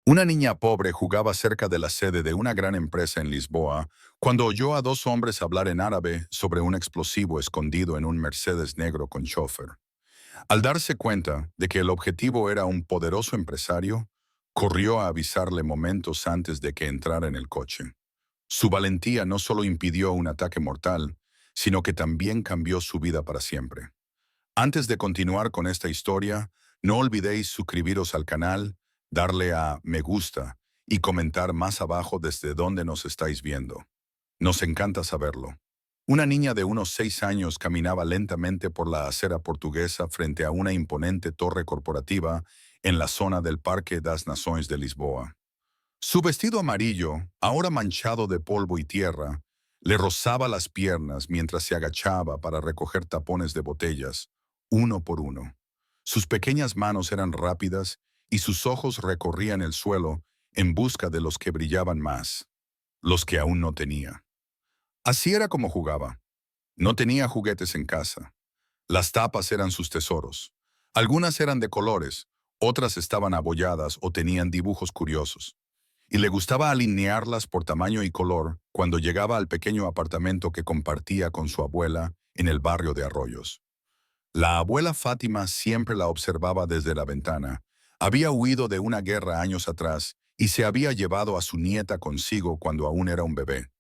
Una niña pobre jugaba cerca de la sede de una gran empresa en Lisboa cuando oyó a dos hombres hablar en árabe sobre un explosivo escondido en un Mercedes negro con chofer. Al darse cuenta de que el objetivo era un poderoso empresario, corrió a avisarle momentos antes de que entrara en el coche. Su valentía no solo impidió un ataque mortal, sino que también cambió su vida para siempre. Antes de continuar con esta historia, no olvidéis suscribiros al canal, darle a me gusta y comentar más abajo desde dónde nos estáis viendo. Nos encanta saberlo. Una niña de unos 6 años caminaba lentamente por la acera portuguesa frente a una imponente torre corporativa en la zona del Parque das Nações de Lisboa. Su vestido amarillo, ahora manchado de polvo y tierra, le rozaba las piernas mientras se agachaba para recoger tapones de botellas, uno por uno. Sus pequeñas manos eran rápidas y sus ojos recorrían el suelo en busca de los que brillaban más, los que aún no tenía. Así era como jugaba. No tenía juguetes en casa. Las tapas eran sus tesoros. Algunas eran de colores, otras estaban abolladas o tenían dibujos curiosos y le gustaba alinearlas por tamaño y color cuando llegaba al pequeño apartamento que compartía con su abuela en el barrio de Arroyos. La abuela Fátima siempre la observaba desde la ventana. Había huido de una guerra años atrás y se había llevado a su nieta consigo cuando aún era un bebé.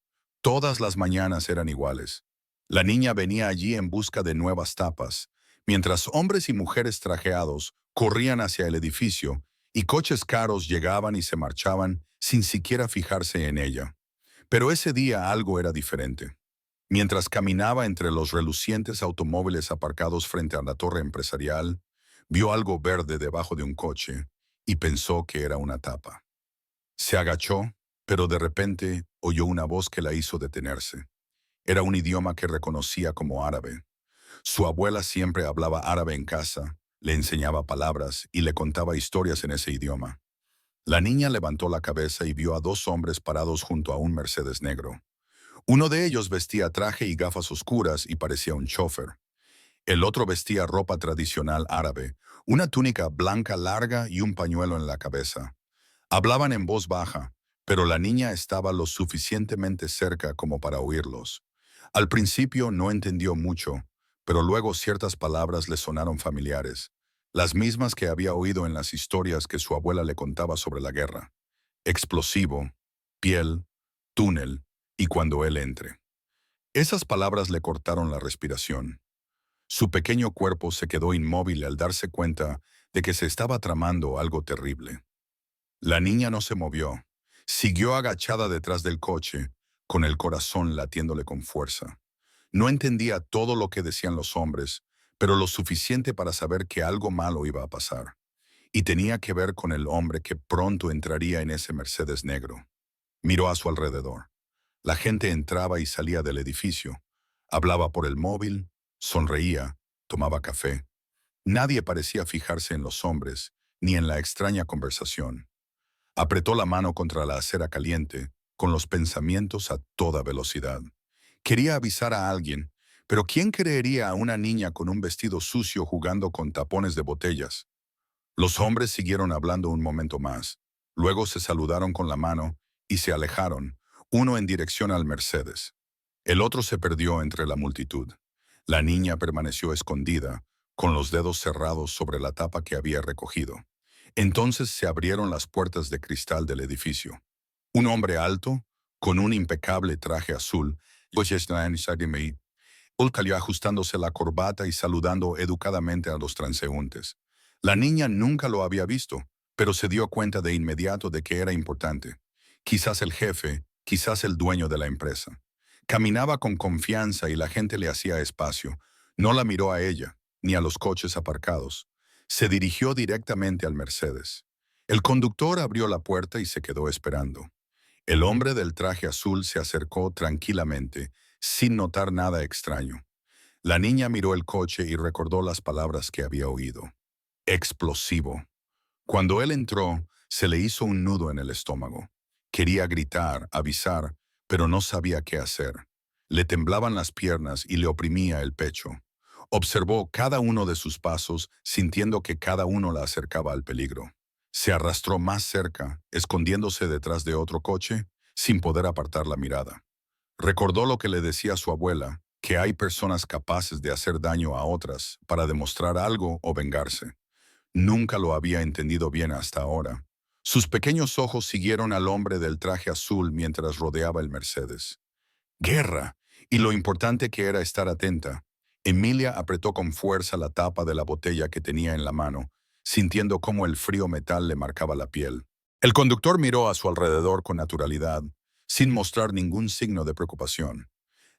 Todas las mañanas eran iguales. La niña venía allí en busca de nuevas tapas, mientras hombres y mujeres trajeados corrían hacia el edificio y coches caros llegaban y se marchaban sin siquiera fijarse en ella. Pero ese día algo era diferente. Mientras caminaba entre los relucientes automóviles aparcados frente a la torre empresarial, vio algo verde debajo de un coche y pensó que era una tapa. Se agachó, pero de repente oyó una voz que la hizo detenerse. Era un idioma que reconocía como árabe. Su abuela siempre hablaba árabe en casa, le enseñaba palabras y le contaba historias en ese idioma. La niña levantó la cabeza y vio a dos hombres parados junto a un Mercedes negro. Uno de ellos vestía traje y gafas oscuras y parecía un chofer. El otro vestía ropa tradicional árabe, una túnica blanca larga y un pañuelo en la cabeza. Hablaban en voz baja, pero la niña estaba lo suficientemente cerca como para oírlos. Al principio no entendió mucho, pero luego ciertas palabras le sonaron familiares, las mismas que había oído en las historias que su abuela le contaba sobre la guerra. Explosivo, piel, túnel y cuando él entre. Esas palabras le cortaron la respiración. Su pequeño cuerpo se quedó inmóvil al darse cuenta de que se estaba tramando algo terrible. La niña no se movió. Siguió agachada detrás del coche, con el corazón latiéndole con fuerza. No entendía todo lo que decían los hombres, pero lo suficiente para saber que algo malo iba a pasar. Y tenía que ver con el hombre que pronto entraría en ese Mercedes negro. Miró a su alrededor. La gente entraba y salía del edificio. Hablaba por el móvil, sonreía, tomaba café. Nadie parecía fijarse en los hombres, ni en la extraña conversación. Apretó la mano contra la acera caliente, con los pensamientos a toda velocidad. Quería avisar a alguien, pero ¿quién creería a una niña con un vestido sucio jugando con tapones de botellas? Los hombres siguieron hablando un momento más. Luego se saludaron con la mano y se alejaron, uno en dirección al Mercedes. El otro se perdió entre la multitud. La niña permaneció escondida, con los dedos cerrados sobre la tapa que había recogido. Entonces se abrieron las puertas de cristal del edificio. Un hombre alto, con un impecable traje azul, cayó ajustándose la corbata y saludando educadamente a los transeúntes. La niña nunca lo había visto, pero se dio cuenta de inmediato de que era importante. Quizás el jefe, quizás el dueño de la empresa. Caminaba con confianza y la gente le hacía espacio. No la miró a ella, ni a los coches aparcados. Se dirigió directamente al Mercedes. El conductor abrió la puerta y se quedó esperando. El hombre del traje azul se acercó tranquilamente, sin notar nada extraño. La niña miró el coche y recordó las palabras que había oído. Explosivo. Cuando él entró, se le hizo un nudo en el estómago. Quería gritar, avisar, pero no sabía qué hacer. Le temblaban las piernas y le oprimía el pecho. Observó cada uno de sus pasos, sintiendo que cada uno la acercaba al peligro. Se arrastró más cerca, escondiéndose detrás de otro coche, sin poder apartar la mirada. Recordó lo que le decía su abuela, que hay personas capaces de hacer daño a otras para demostrar algo o vengarse. Nunca lo había entendido bien hasta ahora. Sus pequeños ojos siguieron al hombre del traje azul mientras rodeaba el Mercedes. ¡Guerra! Y lo importante que era estar atenta. Emilia apretó con fuerza la tapa de la botella que tenía en la mano, sintiendo cómo el frío metal le marcaba la piel. El conductor miró a su alrededor con naturalidad, sin mostrar ningún signo de preocupación.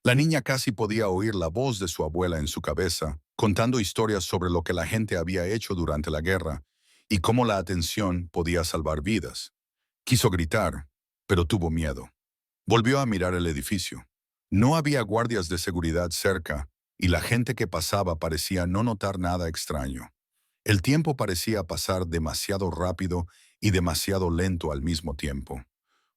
La niña casi podía oír la voz de su abuela en su cabeza, contando historias sobre lo que la gente había hecho durante la guerra y cómo la atención podía salvar vidas. Quiso gritar, pero tuvo miedo. Volvió a mirar el edificio. No había guardias de seguridad cerca y la gente que pasaba parecía no notar nada extraño. El tiempo parecía pasar demasiado rápido y demasiado lento al mismo tiempo.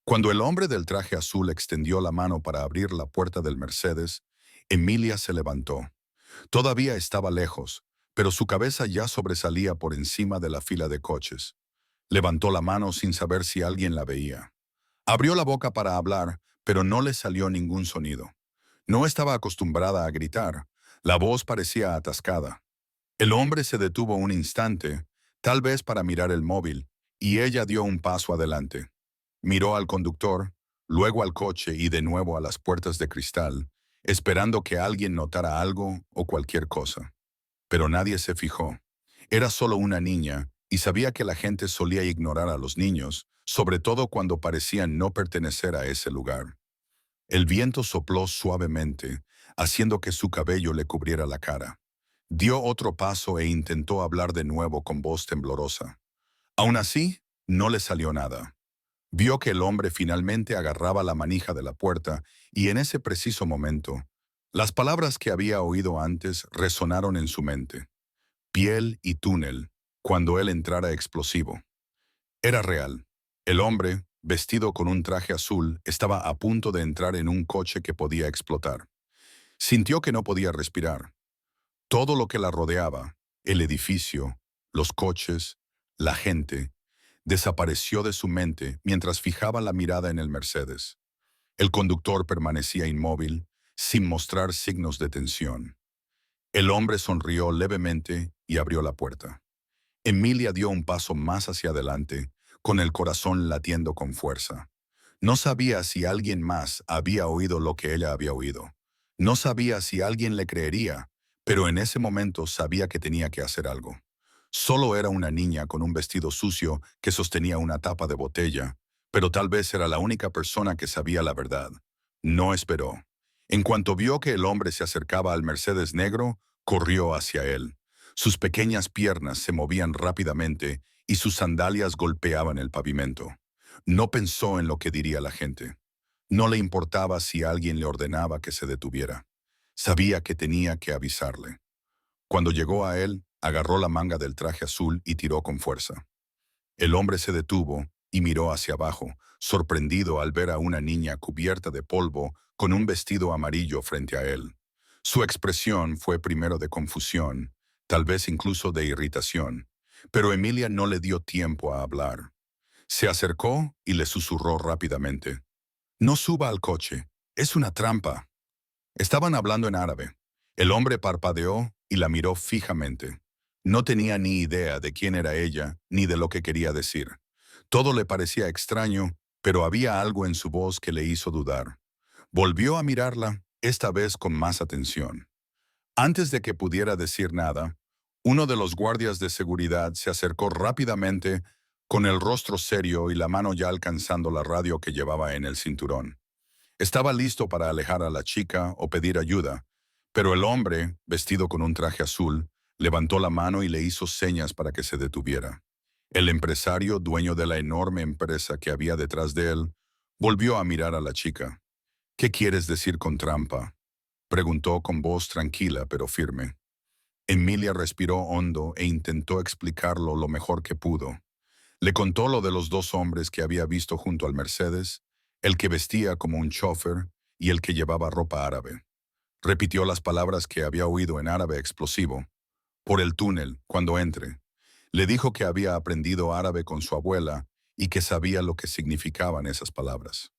Cuando el hombre del traje azul extendió la mano para abrir la puerta del Mercedes, Emilia se levantó. Todavía estaba lejos, pero su cabeza ya sobresalía por encima de la fila de coches. Levantó la mano sin saber si alguien la veía. Abrió la boca para hablar, pero no le salió ningún sonido. No estaba acostumbrada a gritar. La voz parecía atascada. El hombre se detuvo un instante, tal vez para mirar el móvil, y ella dio un paso adelante. Miró al conductor, luego al coche y de nuevo a las puertas de cristal, esperando que alguien notara algo o cualquier cosa. Pero nadie se fijó. Era solo una niña, y sabía que la gente solía ignorar a los niños, sobre todo cuando parecían no pertenecer a ese lugar. El viento sopló suavemente, haciendo que su cabello le cubriera la cara. Dio otro paso e intentó hablar de nuevo con voz temblorosa. Aún así, no le salió nada. Vio que el hombre finalmente agarraba la manija de la puerta y en ese preciso momento, las palabras que había oído antes resonaron en su mente. Piel y túnel, cuando él entrara explosivo. Era real. El hombre, vestido con un traje azul, estaba a punto de entrar en un coche que podía explotar. Sintió que no podía respirar. Todo lo que la rodeaba, el edificio, los coches, la gente, desapareció de su mente mientras fijaba la mirada en el Mercedes. El conductor permanecía inmóvil, sin mostrar signos de tensión. El hombre sonrió levemente y abrió la puerta. Emilia dio un paso más hacia adelante, con el corazón latiendo con fuerza. No sabía si alguien más había oído lo que ella había oído. No sabía si alguien le creería, pero en ese momento sabía que tenía que hacer algo. Solo era una niña con un vestido sucio que sostenía una tapa de botella, pero tal vez era la única persona que sabía la verdad. No esperó. En cuanto vio que el hombre se acercaba al Mercedes negro, corrió hacia él. Sus pequeñas piernas se movían rápidamente y sus sandalias golpeaban el pavimento. No pensó en lo que diría la gente. No le importaba si alguien le ordenaba que se detuviera. Sabía que tenía que avisarle. Cuando llegó a él, agarró la manga del traje azul y tiró con fuerza. El hombre se detuvo y miró hacia abajo, sorprendido al ver a una niña cubierta de polvo con un vestido amarillo frente a él. Su expresión fue primero de confusión, tal vez incluso de irritación, pero Emilia no le dio tiempo a hablar. Se acercó y le susurró rápidamente. «No suba al coche. Es una trampa». Estaban hablando en árabe. El hombre parpadeó y la miró fijamente. No tenía ni idea de quién era ella ni de lo que quería decir. Todo le parecía extraño, pero había algo en su voz que le hizo dudar. Volvió a mirarla, esta vez con más atención. Antes de que pudiera decir nada, uno de los guardias de seguridad se acercó rápidamente con el rostro serio y la mano ya alcanzando la radio que llevaba en el cinturón. Estaba listo para alejar a la chica o pedir ayuda, pero el hombre, vestido con un traje azul, levantó la mano y le hizo señas para que se detuviera. El empresario, dueño de la enorme empresa que había detrás de él, volvió a mirar a la chica. «¿Qué quieres decir con trampa?», preguntó con voz tranquila pero firme. Emilia respiró hondo e intentó explicarlo lo mejor que pudo. Le contó lo de los dos hombres que había visto junto al Mercedes, el que vestía como un chofer y el que llevaba ropa árabe. Repitió las palabras que había oído en árabe explosivo. «Por el túnel, cuando entre». Le dijo que había aprendido árabe con su abuela y que sabía lo que significaban esas palabras.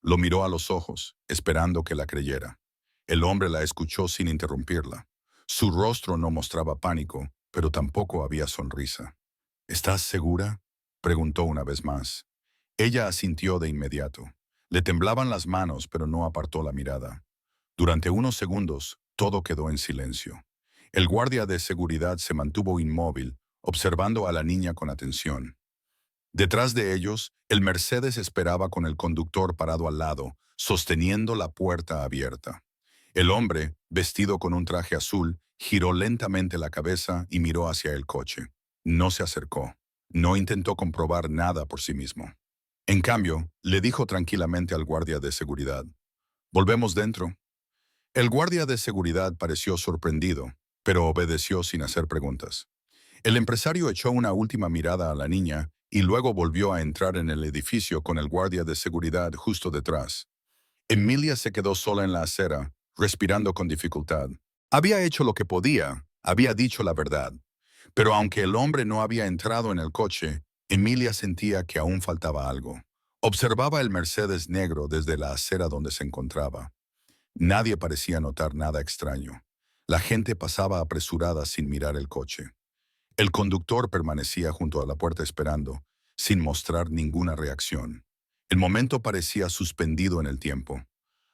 Lo miró a los ojos, esperando que la creyera. El hombre la escuchó sin interrumpirla. Su rostro no mostraba pánico, pero tampoco había sonrisa. ¿Estás segura?, preguntó una vez más. Ella asintió de inmediato. Le temblaban las manos, pero no apartó la mirada. Durante unos segundos, todo quedó en silencio. El guardia de seguridad se mantuvo inmóvil, observando a la niña con atención. Detrás de ellos, el Mercedes esperaba con el conductor parado al lado, sosteniendo la puerta abierta. El hombre, vestido con un traje azul, giró lentamente la cabeza y miró hacia el coche. No se acercó. No intentó comprobar nada por sí mismo. En cambio, le dijo tranquilamente al guardia de seguridad: «Volvemos dentro». El guardia de seguridad pareció sorprendido, pero obedeció sin hacer preguntas. El empresario echó una última mirada a la niña y luego volvió a entrar en el edificio con el guardia de seguridad justo detrás. Emilia se quedó sola en la acera, respirando con dificultad. Había hecho lo que podía, había dicho la verdad. Pero aunque el hombre no había entrado en el coche, Emilia sentía que aún faltaba algo. Observaba el Mercedes negro desde la acera donde se encontraba. Nadie parecía notar nada extraño. La gente pasaba apresurada sin mirar el coche. El conductor permanecía junto a la puerta esperando, sin mostrar ninguna reacción. El momento parecía suspendido en el tiempo.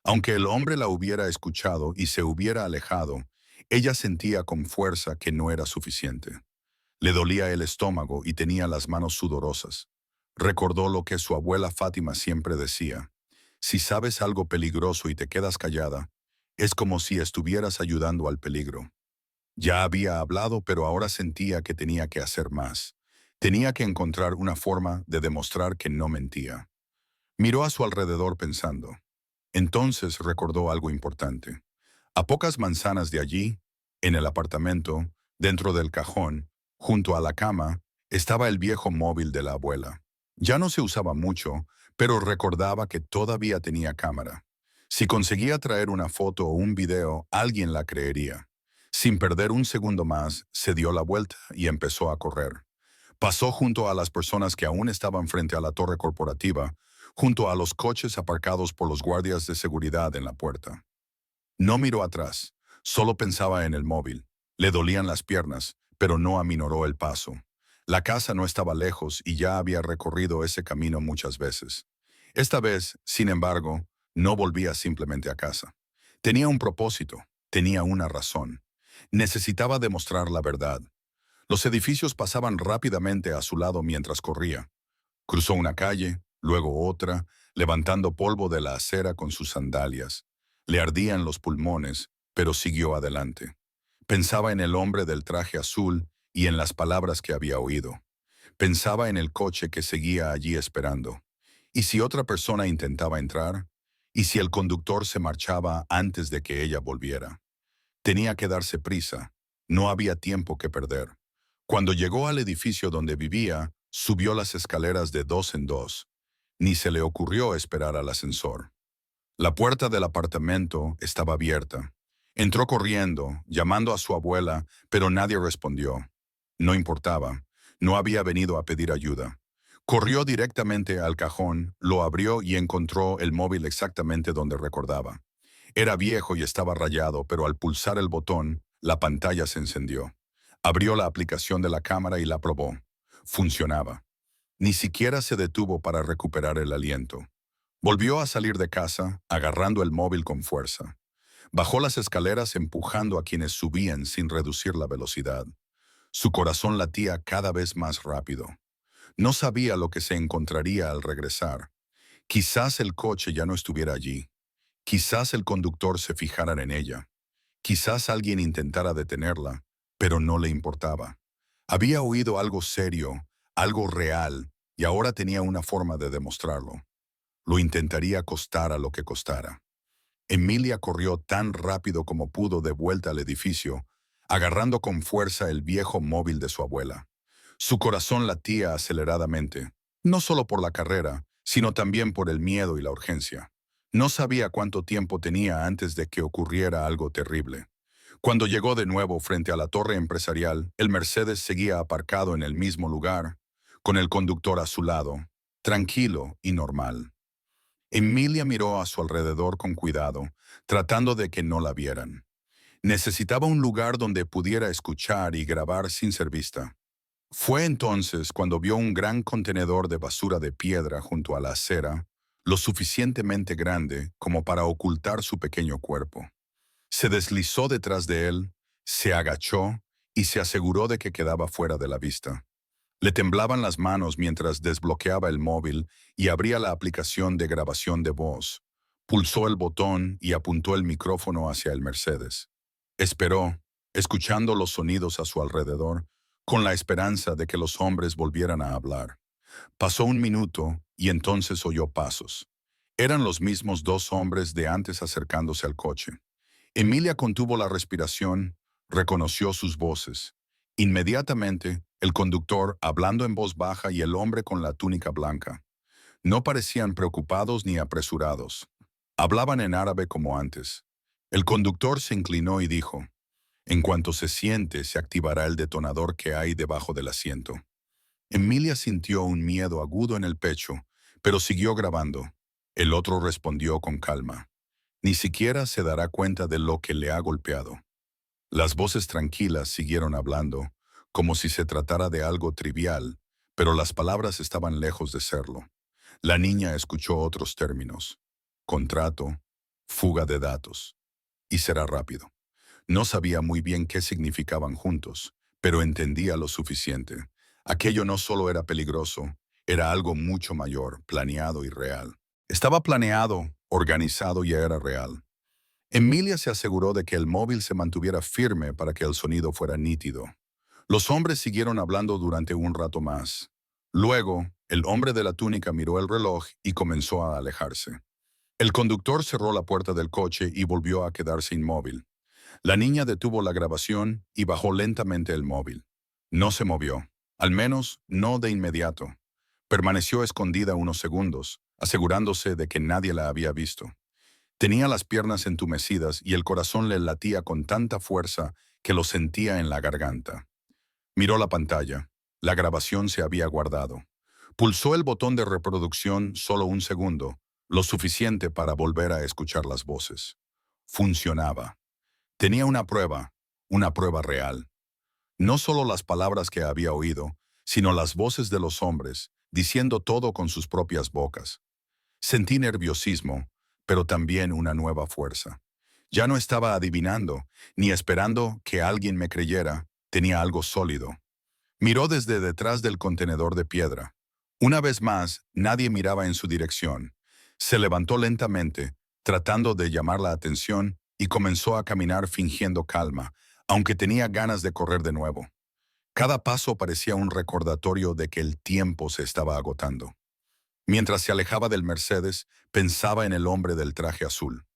Aunque el hombre la hubiera escuchado y se hubiera alejado, ella sentía con fuerza que no era suficiente. Le dolía el estómago y tenía las manos sudorosas. Recordó lo que su abuela Fátima siempre decía: si sabes algo peligroso y te quedas callada, es como si estuvieras ayudando al peligro. Ya había hablado, pero ahora sentía que tenía que hacer más. Tenía que encontrar una forma de demostrar que no mentía. Miró a su alrededor pensando. Entonces recordó algo importante. A pocas manzanas de allí, en el apartamento, dentro del cajón, junto a la cama, estaba el viejo móvil de la abuela. Ya no se usaba mucho, pero recordaba que todavía tenía cámara. Si conseguía traer una foto o un video, alguien la creería. Sin perder un segundo más, se dio la vuelta y empezó a correr. Pasó junto a las personas que aún estaban frente a la torre corporativa, junto a los coches aparcados por los guardias de seguridad en la puerta. No miró atrás, solo pensaba en el móvil. Le dolían las piernas, pero no aminoró el paso. La casa no estaba lejos y ya había recorrido ese camino muchas veces. Esta vez, sin embargo, no volvía simplemente a casa. Tenía un propósito, tenía una razón. Necesitaba demostrar la verdad. Los edificios pasaban rápidamente a su lado mientras corría. Cruzó una calle, luego otra, levantando polvo de la acera con sus sandalias. Le ardían los pulmones, pero siguió adelante. Pensaba en el hombre del traje azul y en las palabras que había oído. Pensaba en el coche que seguía allí esperando. ¿Y si otra persona intentaba entrar? ¿Y si el conductor se marchaba antes de que ella volviera? Tenía que darse prisa. No había tiempo que perder. Cuando llegó al edificio donde vivía, subió las escaleras de dos en dos. Ni se le ocurrió esperar al ascensor. La puerta del apartamento estaba abierta. Entró corriendo, llamando a su abuela, pero nadie respondió. No importaba. No había venido a pedir ayuda. Corrió directamente al cajón, lo abrió y encontró el móvil exactamente donde recordaba. Era viejo y estaba rayado, pero al pulsar el botón, la pantalla se encendió. Abrió la aplicación de la cámara y la probó. Funcionaba. Ni siquiera se detuvo para recuperar el aliento. Volvió a salir de casa, agarrando el móvil con fuerza. Bajó las escaleras empujando a quienes subían sin reducir la velocidad. Su corazón latía cada vez más rápido. No sabía lo que se encontraría al regresar. Quizás el coche ya no estuviera allí. Quizás el conductor se fijara en ella. Quizás alguien intentara detenerla, pero no le importaba. Había oído algo serio, algo real, y ahora tenía una forma de demostrarlo. Lo intentaría costara lo que costara. Emilia corrió tan rápido como pudo de vuelta al edificio, agarrando con fuerza el viejo móvil de su abuela. Su corazón latía aceleradamente, no solo por la carrera, sino también por el miedo y la urgencia. No sabía cuánto tiempo tenía antes de que ocurriera algo terrible. Cuando llegó de nuevo frente a la torre empresarial, el Mercedes seguía aparcado en el mismo lugar, con el conductor a su lado, tranquilo y normal. Emilia miró a su alrededor con cuidado, tratando de que no la vieran. Necesitaba un lugar donde pudiera escuchar y grabar sin ser vista. Fue entonces cuando vio un gran contenedor de basura de piedra junto a la acera, lo suficientemente grande como para ocultar su pequeño cuerpo. Se deslizó detrás de él, se agachó y se aseguró de que quedaba fuera de la vista. Le temblaban las manos mientras desbloqueaba el móvil y abría la aplicación de grabación de voz. Pulsó el botón y apuntó el micrófono hacia el Mercedes. Esperó, escuchando los sonidos a su alrededor, con la esperanza de que los hombres volvieran a hablar. Pasó un minuto y entonces oyó pasos. Eran los mismos dos hombres de antes acercándose al coche. Emilia contuvo la respiración, reconoció sus voces. Inmediatamente, el conductor hablando en voz baja y el hombre con la túnica blanca. No parecían preocupados ni apresurados. Hablaban en árabe como antes. El conductor se inclinó y dijo, «En cuanto se siente, se activará el detonador que hay debajo del asiento». Emilia sintió un miedo agudo en el pecho, pero siguió grabando. El otro respondió con calma. Ni siquiera se dará cuenta de lo que le ha golpeado. Las voces tranquilas siguieron hablando, como si se tratara de algo trivial, pero las palabras estaban lejos de serlo. La niña escuchó otros términos. Contrato, fuga de datos. Y será rápido. No sabía muy bien qué significaban juntos, pero entendía lo suficiente. Aquello no solo era peligroso, era algo mucho mayor, planeado y real. Estaba planeado, organizado y era real. Emilia se aseguró de que el móvil se mantuviera firme para que el sonido fuera nítido. Los hombres siguieron hablando durante un rato más. Luego, el hombre de la túnica miró el reloj y comenzó a alejarse. El conductor cerró la puerta del coche y volvió a quedarse inmóvil. La niña detuvo la grabación y bajó lentamente el móvil. No se movió, al menos no de inmediato. Permaneció escondida unos segundos, asegurándose de que nadie la había visto. Tenía las piernas entumecidas y el corazón le latía con tanta fuerza que lo sentía en la garganta. Miró la pantalla. La grabación se había guardado. Pulsó el botón de reproducción solo un segundo, lo suficiente para volver a escuchar las voces. Funcionaba. Tenía una prueba real. No solo las palabras que había oído, sino las voces de los hombres, diciendo todo con sus propias bocas. Sentí nerviosismo, pero también una nueva fuerza. Ya no estaba adivinando, ni esperando que alguien me creyera, tenía algo sólido. Miró desde detrás del contenedor de piedra. Una vez más, nadie miraba en su dirección. Se levantó lentamente, tratando de llamar la atención, y comenzó a caminar fingiendo calma, aunque tenía ganas de correr de nuevo. Cada paso parecía un recordatorio de que el tiempo se estaba agotando. Mientras se alejaba del Mercedes, pensaba en el hombre del traje azul.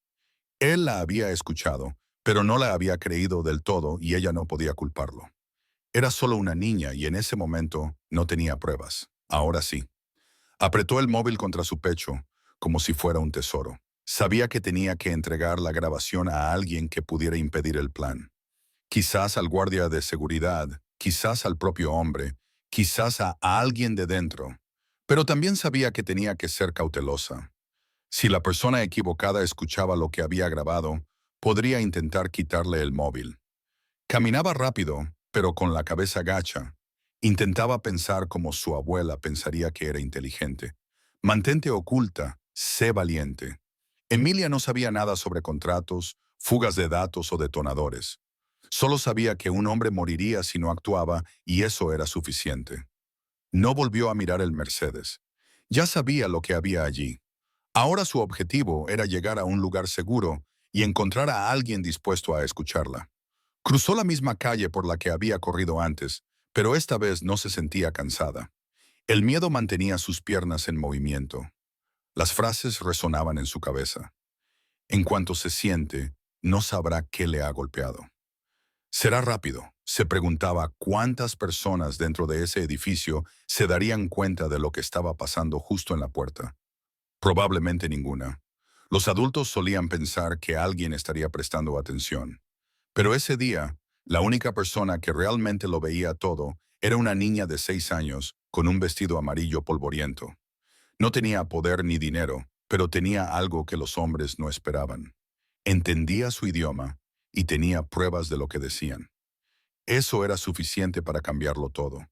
Él la había escuchado, pero no la había creído del todo y ella no podía culparlo. Era solo una niña y en ese momento no tenía pruebas. Ahora sí. Apretó el móvil contra su pecho, como si fuera un tesoro. Sabía que tenía que entregar la grabación a alguien que pudiera impedir el plan. Quizás al guardia de seguridad, quizás al propio hombre, quizás a alguien de dentro. Pero también sabía que tenía que ser cautelosa. Si la persona equivocada escuchaba lo que había grabado, podría intentar quitarle el móvil. Caminaba rápido, pero con la cabeza gacha. Intentaba pensar como su abuela pensaría que era inteligente. Mantente oculta, sé valiente. Emilia no sabía nada sobre contratos, fugas de datos o detonadores. Solo sabía que un hombre moriría si no actuaba y eso era suficiente. No volvió a mirar el Mercedes. Ya sabía lo que había allí. Ahora su objetivo era llegar a un lugar seguro y encontrar a alguien dispuesto a escucharla. Cruzó la misma calle por la que había corrido antes, pero esta vez no se sentía cansada. El miedo mantenía sus piernas en movimiento. Las frases resonaban en su cabeza. En cuanto se siente, no sabrá qué le ha golpeado. Será rápido. Se preguntaba cuántas personas dentro de ese edificio se darían cuenta de lo que estaba pasando justo en la puerta. Probablemente ninguna. Los adultos solían pensar que alguien estaría prestando atención. Pero ese día, la única persona que realmente lo veía todo era una niña de 6 años con un vestido amarillo polvoriento. No tenía poder ni dinero, pero tenía algo que los hombres no esperaban. Entendía su idioma y tenía pruebas de lo que decían. Eso era suficiente para cambiarlo todo.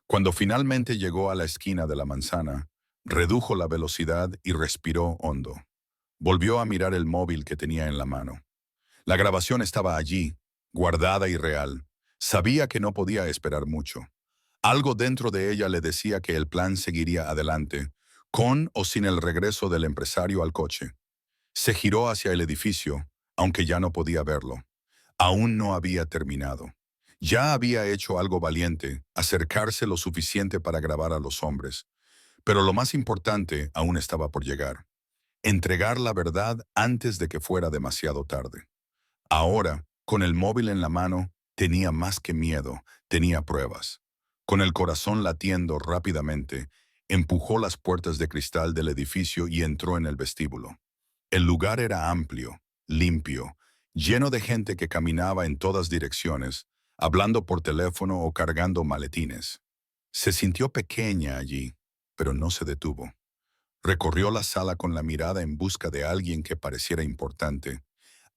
Cuando finalmente llegó a la esquina de la manzana, redujo la velocidad y respiró hondo. Volvió a mirar el móvil que tenía en la mano. La grabación estaba allí, guardada y real. Sabía que no podía esperar mucho. Algo dentro de ella le decía que el plan seguiría adelante, con o sin el regreso del empresario al coche. Se giró hacia el edificio, aunque ya no podía verlo. Aún no había terminado. Ya había hecho algo valiente, acercarse lo suficiente para grabar a los hombres. Pero lo más importante aún estaba por llegar. Entregar la verdad antes de que fuera demasiado tarde. Ahora, con el móvil en la mano, tenía más que miedo, tenía pruebas. Con el corazón latiendo rápidamente, empujó las puertas de cristal del edificio y entró en el vestíbulo. El lugar era amplio, limpio, lleno de gente que caminaba en todas direcciones, hablando por teléfono o cargando maletines. Se sintió pequeña allí, pero no se detuvo. Recorrió la sala con la mirada en busca de alguien que pareciera importante,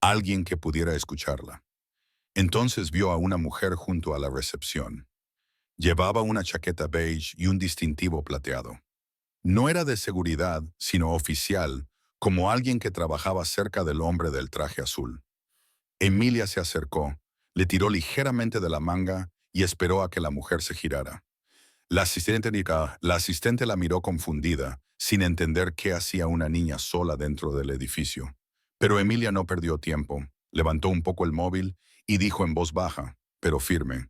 alguien que pudiera escucharla. Entonces vio a una mujer junto a la recepción. Llevaba una chaqueta beige y un distintivo plateado. No era de seguridad, sino oficial, como alguien que trabajaba cerca del hombre del traje azul. Emilia se acercó, le tiró ligeramente de la manga y esperó a que la mujer se girara. La asistente la miró confundida, sin entender qué hacía una niña sola dentro del edificio. Pero Emilia no perdió tiempo, levantó un poco el móvil y dijo en voz baja, pero firme: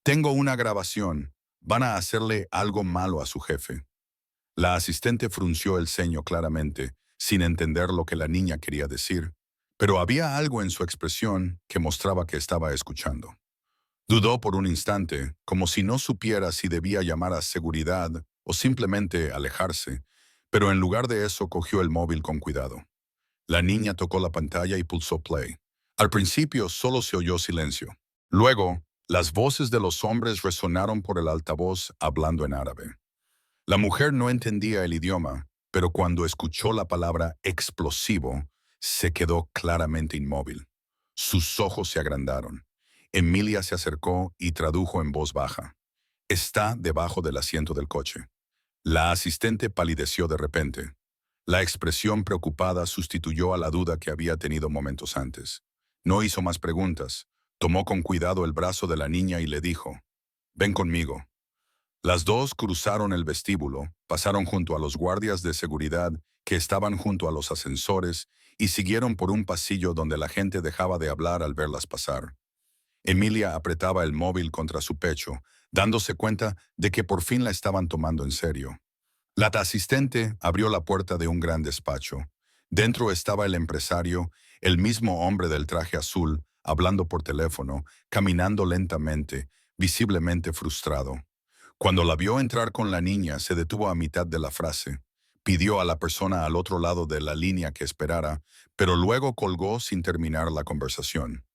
«Tengo una grabación, van a hacerle algo malo a su jefe». La asistente frunció el ceño claramente, sin entender lo que la niña quería decir, pero había algo en su expresión que mostraba que estaba escuchando. Dudó por un instante, como si no supiera si debía llamar a seguridad o simplemente alejarse, pero en lugar de eso cogió el móvil con cuidado. La niña tocó la pantalla y pulsó play. Al principio solo se oyó silencio. Luego, las voces de los hombres resonaron por el altavoz hablando en árabe. La mujer no entendía el idioma, pero cuando escuchó la palabra explosivo, se quedó claramente inmóvil. Sus ojos se agrandaron. Emilia se acercó y tradujo en voz baja: «Está debajo del asiento del coche». La asistente palideció de repente. La expresión preocupada sustituyó a la duda que había tenido momentos antes. No hizo más preguntas. Tomó con cuidado el brazo de la niña y le dijo: «Ven conmigo». Las dos cruzaron el vestíbulo, pasaron junto a los guardias de seguridad que estaban junto a los ascensores y siguieron por un pasillo donde la gente dejaba de hablar al verlas pasar. Emilia apretaba el móvil contra su pecho, dándose cuenta de que por fin la estaban tomando en serio. La asistente abrió la puerta de un gran despacho. Dentro estaba el empresario, el mismo hombre del traje azul, hablando por teléfono, caminando lentamente, visiblemente frustrado. Cuando la vio entrar con la niña, se detuvo a mitad de la frase. Pidió a la persona al otro lado de la línea que esperara, pero luego colgó sin terminar la conversación.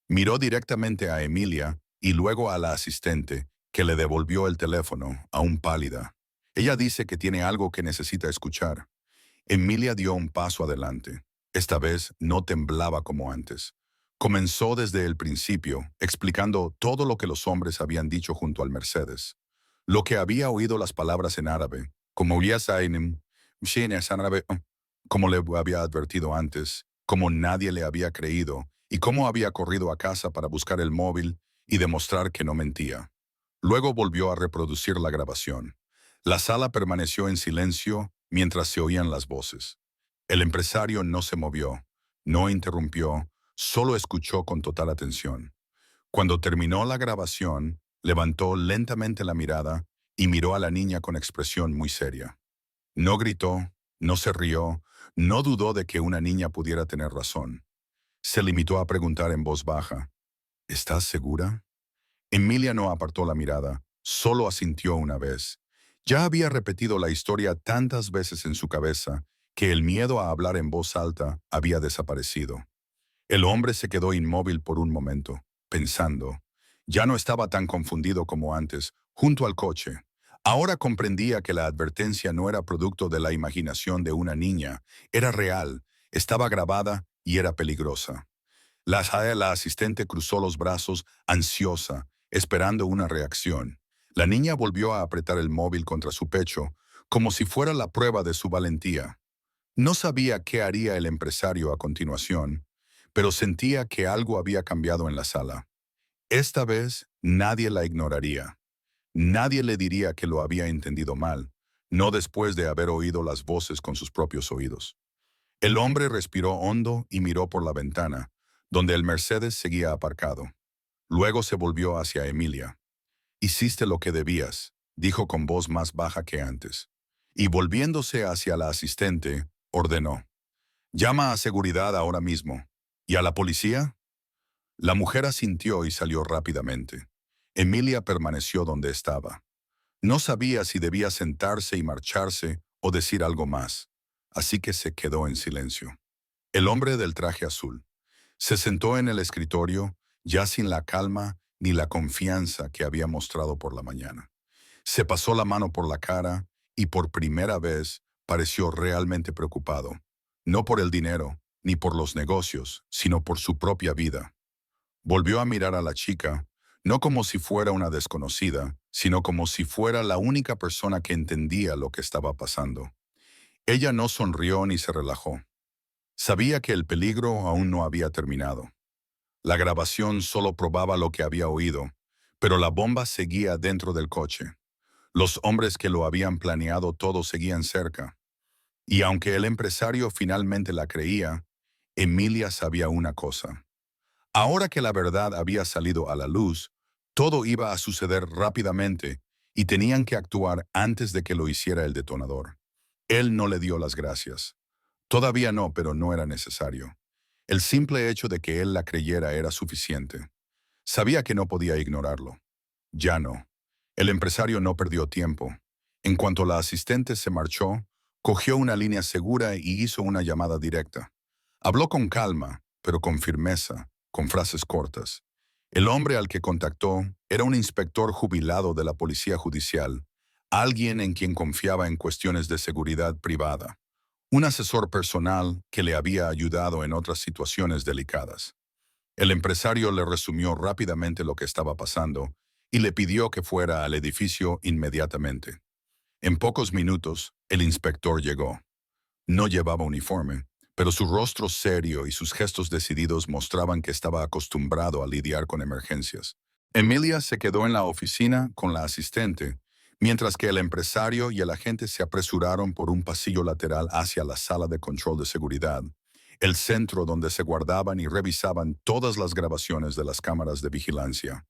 Miró directamente a Emilia y luego a la asistente, que le devolvió el teléfono, aún pálida. Ella dice que tiene algo que necesita escuchar. Emilia dio un paso adelante. Esta vez no temblaba como antes. Comenzó desde el principio, explicando todo lo que los hombres habían dicho junto al Mercedes. Lo que había oído las palabras en árabe, como Yasainim, como le había advertido antes, como nadie le había creído, y cómo había corrido a casa para buscar el móvil y demostrar que no mentía. Luego volvió a reproducir la grabación. La sala permaneció en silencio mientras se oían las voces. El empresario no se movió, no interrumpió, solo escuchó con total atención. Cuando terminó la grabación, levantó lentamente la mirada y miró a la niña con expresión muy seria. No gritó, no se rió, no dudó de que una niña pudiera tener razón. Se limitó a preguntar en voz baja: «¿Estás segura?». Emilia no apartó la mirada, solo asintió una vez. Ya había repetido la historia tantas veces en su cabeza que el miedo a hablar en voz alta había desaparecido. El hombre se quedó inmóvil por un momento, pensando. Ya no estaba tan confundido como antes, junto al coche. Ahora comprendía que la advertencia no era producto de la imaginación de una niña, era real, estaba grabada y era peligrosa. La asistente cruzó los brazos, ansiosa, esperando una reacción. La niña volvió a apretar el móvil contra su pecho, como si fuera la prueba de su valentía. No sabía qué haría el empresario a continuación, pero sentía que algo había cambiado en la sala. Esta vez nadie la ignoraría. Nadie le diría que lo había entendido mal, no después de haber oído las voces con sus propios oídos. El hombre respiró hondo y miró por la ventana, donde el Mercedes seguía aparcado. Luego se volvió hacia Emilia. «Hiciste lo que debías», dijo con voz más baja que antes. Y volviéndose hacia la asistente, ordenó. «Llama a seguridad ahora mismo. ¿Y a la policía?» La mujer asintió y salió rápidamente. Emilia permaneció donde estaba. No sabía si debía sentarse y marcharse o decir algo más, así que se quedó en silencio. El hombre del traje azul se sentó en el escritorio, ya sin la calma ni la confianza que había mostrado por la mañana. Se pasó la mano por la cara y por primera vez pareció realmente preocupado, no por el dinero ni por los negocios, sino por su propia vida. Volvió a mirar a la chica, no como si fuera una desconocida, sino como si fuera la única persona que entendía lo que estaba pasando. Ella no sonrió ni se relajó. Sabía que el peligro aún no había terminado. La grabación solo probaba lo que había oído, pero la bomba seguía dentro del coche. Los hombres que lo habían planeado todo seguían cerca. Y aunque el empresario finalmente la creía, Emilia sabía una cosa. Ahora que la verdad había salido a la luz, todo iba a suceder rápidamente y tenían que actuar antes de que lo hiciera el detonador. Él no le dio las gracias. Todavía no, pero no era necesario. El simple hecho de que él la creyera era suficiente. Sabía que no podía ignorarlo. Ya no. El empresario no perdió tiempo. En cuanto la asistente se marchó, cogió una línea segura y hizo una llamada directa. Habló con calma, pero con firmeza, con frases cortas. El hombre al que contactó era un inspector jubilado de la Policía Judicial, alguien en quien confiaba en cuestiones de seguridad privada, un asesor personal que le había ayudado en otras situaciones delicadas. El empresario le resumió rápidamente lo que estaba pasando y le pidió que fuera al edificio inmediatamente. En pocos minutos, el inspector llegó. No llevaba uniforme, pero su rostro serio y sus gestos decididos mostraban que estaba acostumbrado a lidiar con emergencias. Emilia se quedó en la oficina con la asistente, mientras que el empresario y el agente se apresuraron por un pasillo lateral hacia la sala de control de seguridad, el centro donde se guardaban y revisaban todas las grabaciones de las cámaras de vigilancia.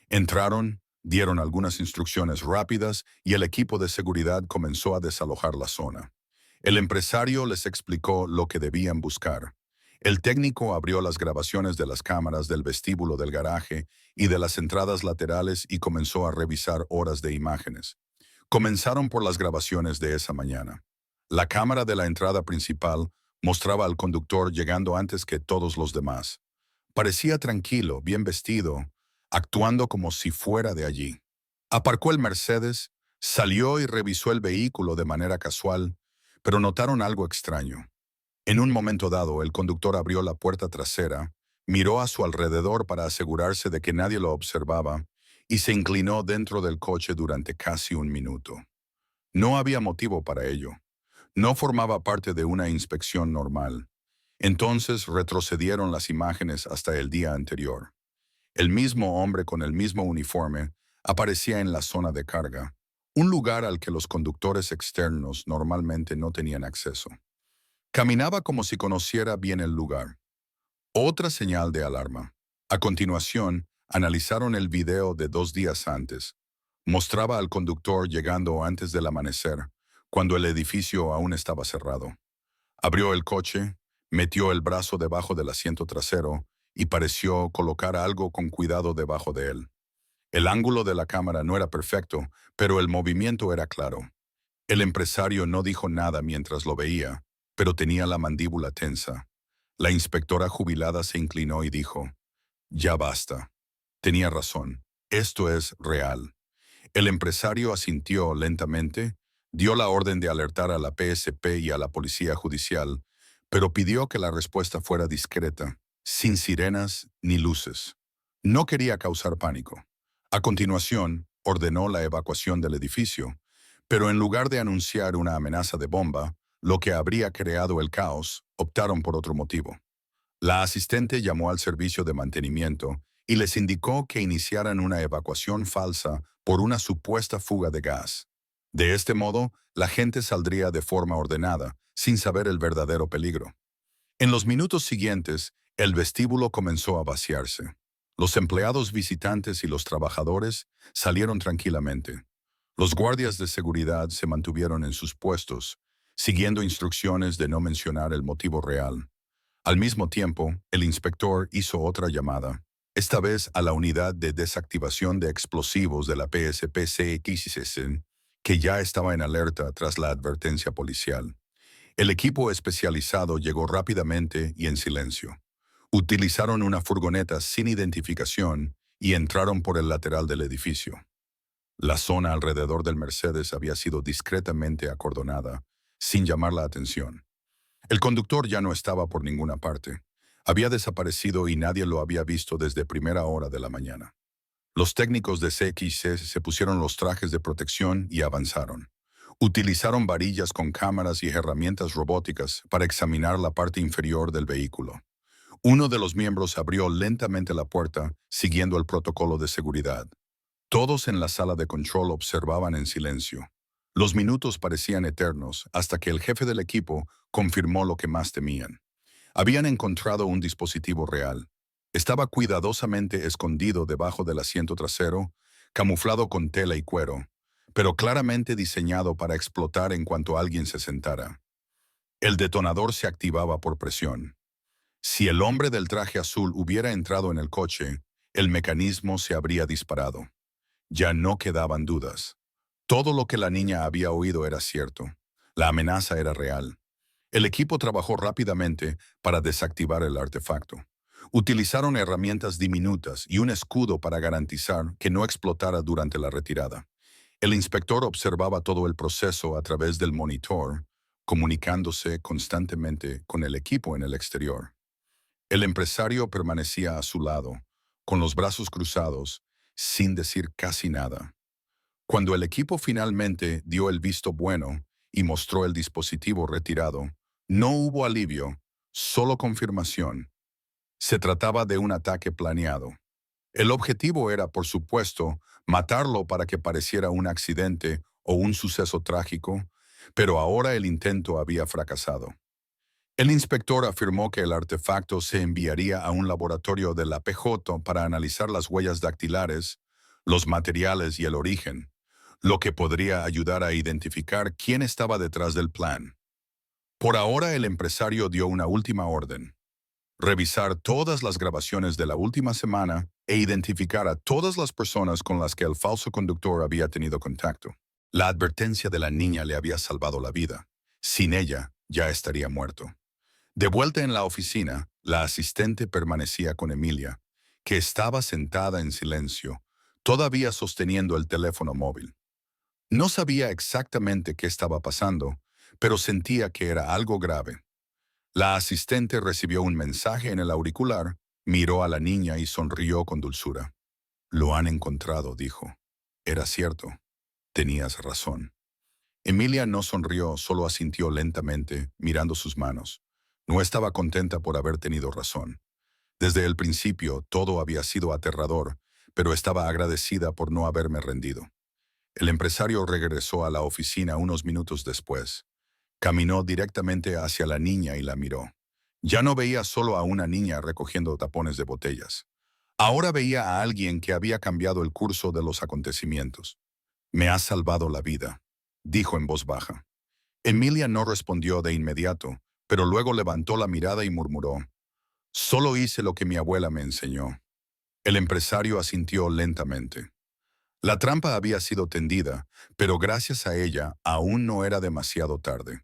Entraron, dieron algunas instrucciones rápidas y el equipo de seguridad comenzó a desalojar la zona. El empresario les explicó lo que debían buscar. El técnico abrió las grabaciones de las cámaras del vestíbulo del garaje y de las entradas laterales y comenzó a revisar horas de imágenes. Comenzaron por las grabaciones de esa mañana. La cámara de la entrada principal mostraba al conductor llegando antes que todos los demás. Parecía tranquilo, bien vestido, actuando como si fuera de allí. Aparcó el Mercedes, salió y revisó el vehículo de manera casual, pero notaron algo extraño. En un momento dado, el conductor abrió la puerta trasera, miró a su alrededor para asegurarse de que nadie lo observaba y se inclinó dentro del coche durante casi un minuto. No había motivo para ello. No formaba parte de una inspección normal. Entonces retrocedieron las imágenes hasta el día anterior. El mismo hombre con el mismo uniforme aparecía en la zona de carga, un lugar al que los conductores externos normalmente no tenían acceso. Caminaba como si conociera bien el lugar. Otra señal de alarma. A continuación, analizaron el video de 2 días antes. Mostraba al conductor llegando antes del amanecer, cuando el edificio aún estaba cerrado. Abrió el coche, metió el brazo debajo del asiento trasero y pareció colocar algo con cuidado debajo de él. El ángulo de la cámara no era perfecto, pero el movimiento era claro. El empresario no dijo nada mientras lo veía, pero tenía la mandíbula tensa. La inspectora jubilada se inclinó y dijo, ya basta. Tenía razón. Esto es real. El empresario asintió lentamente, dio la orden de alertar a la PSP y a la Policía Judicial, pero pidió que la respuesta fuera discreta, sin sirenas ni luces. No quería causar pánico. A continuación, ordenó la evacuación del edificio, pero en lugar de anunciar una amenaza de bomba, lo que habría creado el caos, optaron por otro motivo. La asistente llamó al servicio de mantenimiento y les indicó que iniciaran una evacuación falsa por una supuesta fuga de gas. De este modo, la gente saldría de forma ordenada, sin saber el verdadero peligro. En los minutos siguientes, el vestíbulo comenzó a vaciarse. Los empleados visitantes y los trabajadores salieron tranquilamente. Los guardias de seguridad se mantuvieron en sus puestos, siguiendo instrucciones de no mencionar el motivo real. Al mismo tiempo, el inspector hizo otra llamada, esta vez a la unidad de desactivación de explosivos de la PSPCXS, que ya estaba en alerta tras la advertencia policial. El equipo especializado llegó rápidamente y en silencio. Utilizaron una furgoneta sin identificación y entraron por el lateral del edificio. La zona alrededor del Mercedes había sido discretamente acordonada, sin llamar la atención. El conductor ya no estaba por ninguna parte. Había desaparecido y nadie lo había visto desde primera hora de la mañana. Los técnicos de CXC se pusieron los trajes de protección y avanzaron. Utilizaron varillas con cámaras y herramientas robóticas para examinar la parte inferior del vehículo. Uno de los miembros abrió lentamente la puerta, siguiendo el protocolo de seguridad. Todos en la sala de control observaban en silencio. Los minutos parecían eternos hasta que el jefe del equipo confirmó lo que más temían. Habían encontrado un dispositivo real. Estaba cuidadosamente escondido debajo del asiento trasero, camuflado con tela y cuero, pero claramente diseñado para explotar en cuanto alguien se sentara. El detonador se activaba por presión. Si el hombre del traje azul hubiera entrado en el coche, el mecanismo se habría disparado. Ya no quedaban dudas. Todo lo que la niña había oído era cierto. La amenaza era real. El equipo trabajó rápidamente para desactivar el artefacto. Utilizaron herramientas diminutas y un escudo para garantizar que no explotara durante la retirada. El inspector observaba todo el proceso a través del monitor, comunicándose constantemente con el equipo en el exterior. El empresario permanecía a su lado, con los brazos cruzados, sin decir casi nada. Cuando el equipo finalmente dio el visto bueno y mostró el dispositivo retirado, no hubo alivio, solo confirmación. Se trataba de un ataque planeado. El objetivo era, por supuesto, matarlo para que pareciera un accidente o un suceso trágico, pero ahora el intento había fracasado. El inspector afirmó que el artefacto se enviaría a un laboratorio de la PJ para analizar las huellas dactilares, los materiales y el origen, lo que podría ayudar a identificar quién estaba detrás del plan. Por ahora el empresario dio una última orden: revisar todas las grabaciones de la última semana e identificar a todas las personas con las que el falso conductor había tenido contacto. La advertencia de la niña le había salvado la vida. Sin ella, ya estaría muerto. De vuelta en la oficina, la asistente permanecía con Emilia, que estaba sentada en silencio, todavía sosteniendo el teléfono móvil. No sabía exactamente qué estaba pasando, pero sentía que era algo grave. La asistente recibió un mensaje en el auricular, miró a la niña y sonrió con dulzura. «Lo han encontrado», dijo. Era cierto. Tenías razón. Emilia no sonrió, solo asintió lentamente, mirando sus manos. No estaba contenta por haber tenido razón. Desde el principio todo había sido aterrador, pero estaba agradecida por no haberme rendido. El empresario regresó a la oficina unos minutos después. Caminó directamente hacia la niña y la miró. Ya no veía solo a una niña recogiendo tapones de botellas. Ahora veía a alguien que había cambiado el curso de los acontecimientos. «Me has salvado la vida», dijo en voz baja. Emilia no respondió de inmediato, pero luego levantó la mirada y murmuró: «Solo hice lo que mi abuela me enseñó». El empresario asintió lentamente. La trampa había sido tendida, pero gracias a ella aún no era demasiado tarde.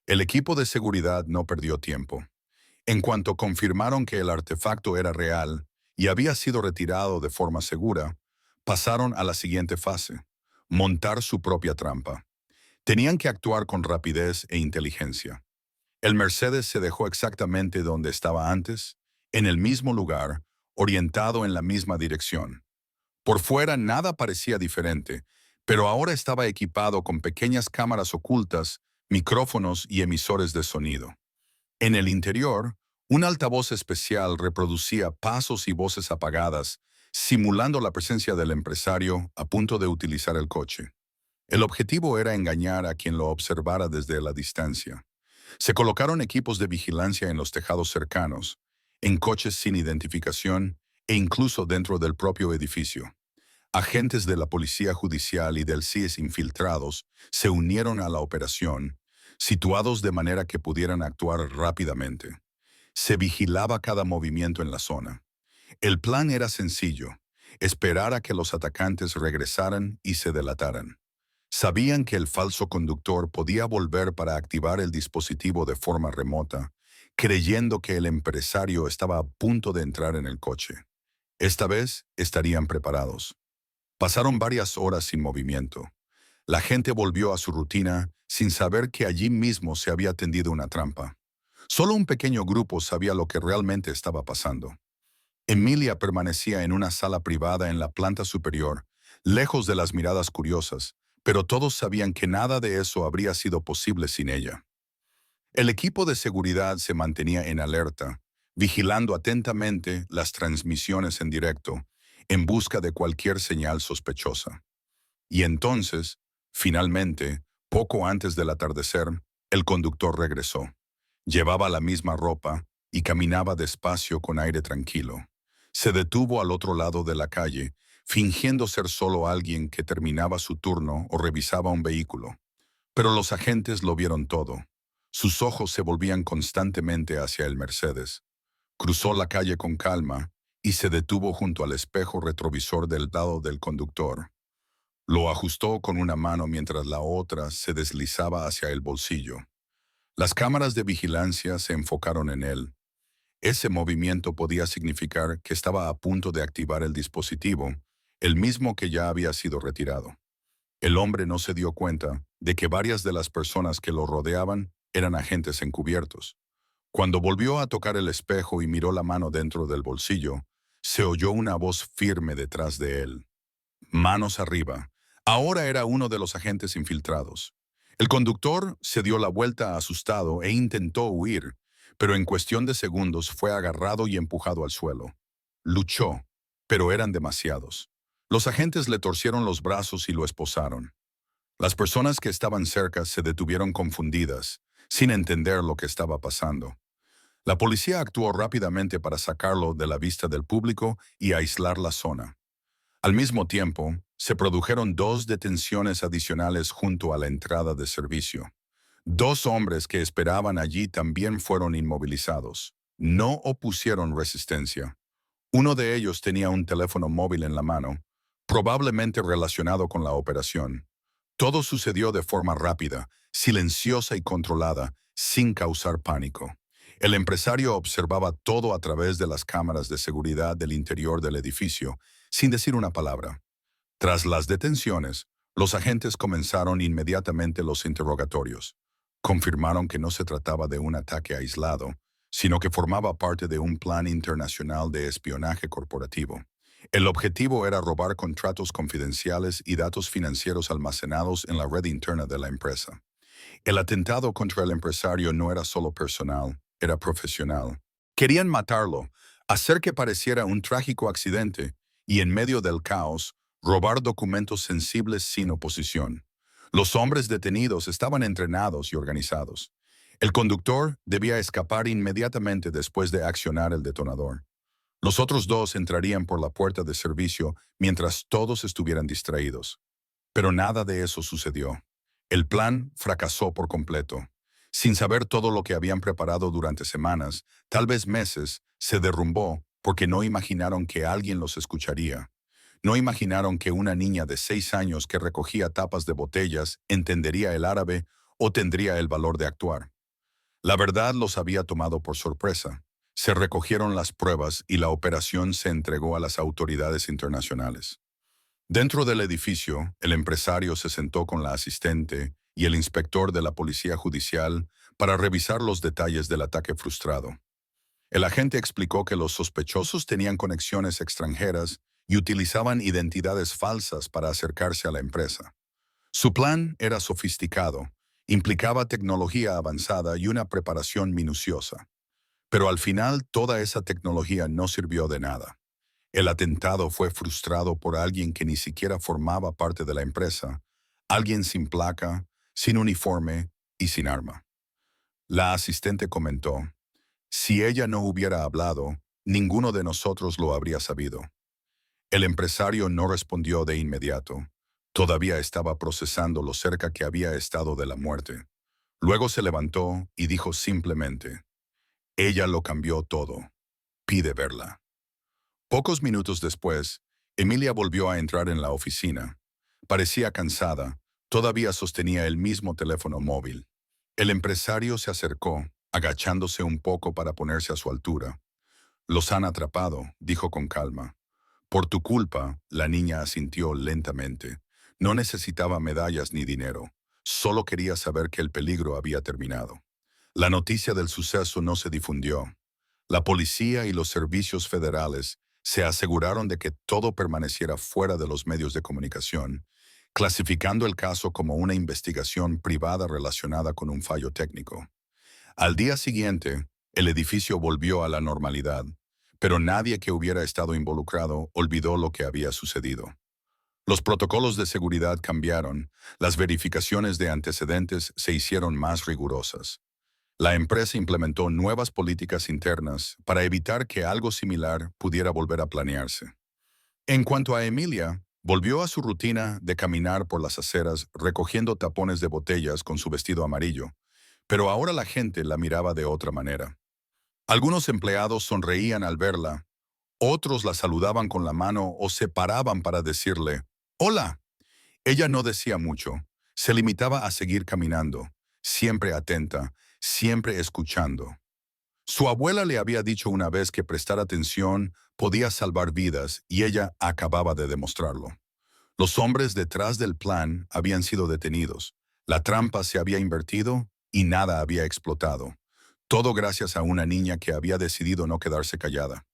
El equipo de seguridad no perdió tiempo. En cuanto confirmaron que el artefacto era real y había sido retirado de forma segura, pasaron a la siguiente fase: montar su propia trampa. Tenían que actuar con rapidez e inteligencia. El Mercedes se dejó exactamente donde estaba antes, en el mismo lugar, orientado en la misma dirección. Por fuera nada parecía diferente, pero ahora estaba equipado con pequeñas cámaras ocultas, micrófonos y emisores de sonido. En el interior, un altavoz especial reproducía pasos y voces apagadas, simulando la presencia del empresario a punto de utilizar el coche. El objetivo era engañar a quien lo observara desde la distancia. Se colocaron equipos de vigilancia en los tejados cercanos, en coches sin identificación e incluso dentro del propio edificio. Agentes de la Policía Judicial y del CIES infiltrados se unieron a la operación, situados de manera que pudieran actuar rápidamente. Se vigilaba cada movimiento en la zona. El plan era sencillo: esperar a que los atacantes regresaran y se delataran. Sabían que el falso conductor podía volver para activar el dispositivo de forma remota, creyendo que el empresario estaba a punto de entrar en el coche. Esta vez estarían preparados. Pasaron varias horas sin movimiento. La gente volvió a su rutina sin saber que allí mismo se había tendido una trampa. Solo un pequeño grupo sabía lo que realmente estaba pasando. Emilia permanecía en una sala privada en la planta superior, lejos de las miradas curiosas, pero todos sabían que nada de eso habría sido posible sin ella. El equipo de seguridad se mantenía en alerta, vigilando atentamente las transmisiones en directo, en busca de cualquier señal sospechosa. Y entonces, finalmente, poco antes del atardecer, el conductor regresó. Llevaba la misma ropa y caminaba despacio con aire tranquilo. Se detuvo al otro lado de la calle, fingiendo ser solo alguien que terminaba su turno o revisaba un vehículo. Pero los agentes lo vieron todo. Sus ojos se volvían constantemente hacia el Mercedes. Cruzó la calle con calma y se detuvo junto al espejo retrovisor del lado del conductor. Lo ajustó con una mano mientras la otra se deslizaba hacia el bolsillo. Las cámaras de vigilancia se enfocaron en él. Ese movimiento podía significar que estaba a punto de activar el dispositivo, el mismo que ya había sido retirado. El hombre no se dio cuenta de que varias de las personas que lo rodeaban eran agentes encubiertos. Cuando volvió a tocar el espejo y miró la mano dentro del bolsillo, se oyó una voz firme detrás de él. Manos arriba. Ahora era uno de los agentes infiltrados. El conductor se dio la vuelta asustado e intentó huir, pero en cuestión de segundos fue agarrado y empujado al suelo. Luchó, pero eran demasiados. Los agentes le torcieron los brazos y lo esposaron. Las personas que estaban cerca se detuvieron confundidas, sin entender lo que estaba pasando. La policía actuó rápidamente para sacarlo de la vista del público y aislar la zona. Al mismo tiempo, se produjeron 2 detenciones adicionales junto a la entrada de servicio. 2 hombres que esperaban allí también fueron inmovilizados. No opusieron resistencia. Uno de ellos tenía un teléfono móvil en la mano, probablemente relacionado con la operación. Todo sucedió de forma rápida, silenciosa y controlada, sin causar pánico. El empresario observaba todo a través de las cámaras de seguridad del interior del edificio, sin decir una palabra. Tras las detenciones, los agentes comenzaron inmediatamente los interrogatorios. Confirmaron que no se trataba de un ataque aislado, sino que formaba parte de un plan internacional de espionaje corporativo. El objetivo era robar contratos confidenciales y datos financieros almacenados en la red interna de la empresa. El atentado contra el empresario no era solo personal, era profesional. Querían matarlo, hacer que pareciera un trágico accidente y, en medio del caos, robar documentos sensibles sin oposición. Los hombres detenidos estaban entrenados y organizados. El conductor debía escapar inmediatamente después de accionar el detonador. Los otros 2 entrarían por la puerta de servicio mientras todos estuvieran distraídos. Pero nada de eso sucedió. El plan fracasó por completo. Sin saber todo lo que habían preparado durante semanas, tal vez meses, se derrumbó porque no imaginaron que alguien los escucharía. No imaginaron que una niña de 6 años que recogía tapas de botellas entendería el árabe o tendría el valor de actuar. La verdad los había tomado por sorpresa. Se recogieron las pruebas y la operación se entregó a las autoridades internacionales. Dentro del edificio, el empresario se sentó con la asistente y el inspector de la policía judicial para revisar los detalles del ataque frustrado. El agente explicó que los sospechosos tenían conexiones extranjeras y utilizaban identidades falsas para acercarse a la empresa. Su plan era sofisticado, implicaba tecnología avanzada y una preparación minuciosa. Pero al final toda esa tecnología no sirvió de nada. El atentado fue frustrado por alguien que ni siquiera formaba parte de la empresa, alguien sin placa, sin uniforme y sin arma. La asistente comentó: si ella no hubiera hablado, ninguno de nosotros lo habría sabido. El empresario no respondió de inmediato. Todavía estaba procesando lo cerca que había estado de la muerte. Luego se levantó y dijo simplemente: ella lo cambió todo. Pide verla. Pocos minutos después, Emilia volvió a entrar en la oficina. Parecía cansada, todavía sostenía el mismo teléfono móvil. El empresario se acercó, agachándose un poco para ponerse a su altura. Los han atrapado, dijo con calma. Por tu culpa, la niña asintió lentamente. No necesitaba medallas ni dinero. Solo quería saber que el peligro había terminado. La noticia del suceso no se difundió. La policía y los servicios federales se aseguraron de que todo permaneciera fuera de los medios de comunicación, clasificando el caso como una investigación privada relacionada con un fallo técnico. Al día siguiente, el edificio volvió a la normalidad, pero nadie que hubiera estado involucrado olvidó lo que había sucedido. Los protocolos de seguridad cambiaron, las verificaciones de antecedentes se hicieron más rigurosas. La empresa implementó nuevas políticas internas para evitar que algo similar pudiera volver a planearse. En cuanto a Emilia, volvió a su rutina de caminar por las aceras recogiendo tapones de botellas con su vestido amarillo, pero ahora la gente la miraba de otra manera. Algunos empleados sonreían al verla, otros la saludaban con la mano o se paraban para decirle «Hola». Ella no decía mucho, se limitaba a seguir caminando, siempre atenta, siempre escuchando. Su abuela le había dicho una vez que prestar atención podía salvar vidas y ella acababa de demostrarlo. Los hombres detrás del plan habían sido detenidos, la trampa se había invertido y nada había explotado. Todo gracias a una niña que había decidido no quedarse callada.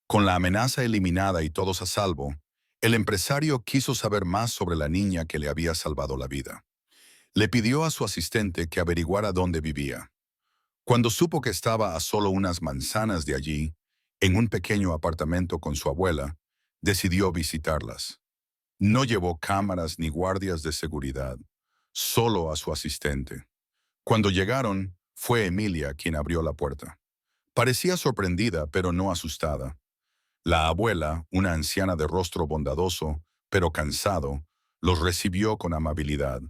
Con la amenaza eliminada y todos a salvo, el empresario quiso saber más sobre la niña que le había salvado la vida. Le pidió a su asistente que averiguara dónde vivía. Cuando supo que estaba a solo unas manzanas de allí, en un pequeño apartamento con su abuela, decidió visitarlas. No llevó cámaras ni guardias de seguridad, solo a su asistente. Cuando llegaron, fue Emilia quien abrió la puerta. Parecía sorprendida, pero no asustada. La abuela, una anciana de rostro bondadoso, pero cansado, los recibió con amabilidad.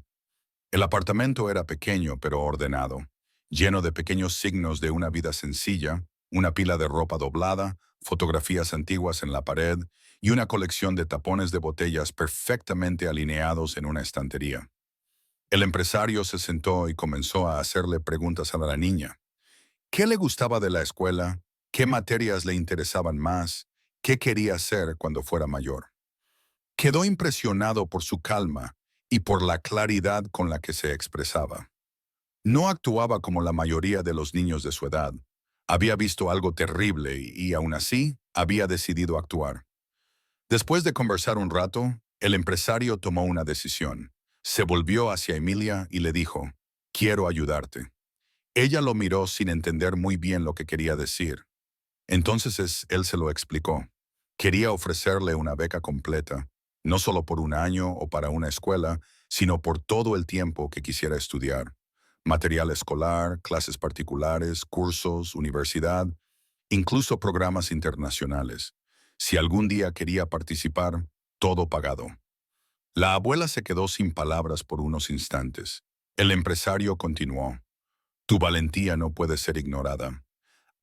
El apartamento era pequeño pero ordenado, lleno de pequeños signos de una vida sencilla, una pila de ropa doblada, fotografías antiguas en la pared y una colección de tapones de botellas perfectamente alineados en una estantería. El empresario se sentó y comenzó a hacerle preguntas a la niña. ¿Qué le gustaba de la escuela? ¿Qué materias le interesaban más? ¿Qué quería hacer cuando fuera mayor? Quedó impresionado por su calma y por la claridad con la que se expresaba. No actuaba como la mayoría de los niños de su edad. Había visto algo terrible y aún así había decidido actuar. Después de conversar un rato, el empresario tomó una decisión. Se volvió hacia Emilia y le dijo: «Quiero ayudarte». Ella lo miró sin entender muy bien lo que quería decir. Entonces él se lo explicó. Quería ofrecerle una beca completa, no solo por un año o para una escuela, sino por todo el tiempo que quisiera estudiar. Material escolar, clases particulares, cursos, universidad, incluso programas internacionales. Si algún día quería participar, todo pagado. La abuela se quedó sin palabras por unos instantes. El empresario continuó: «Tu valentía no puede ser ignorada.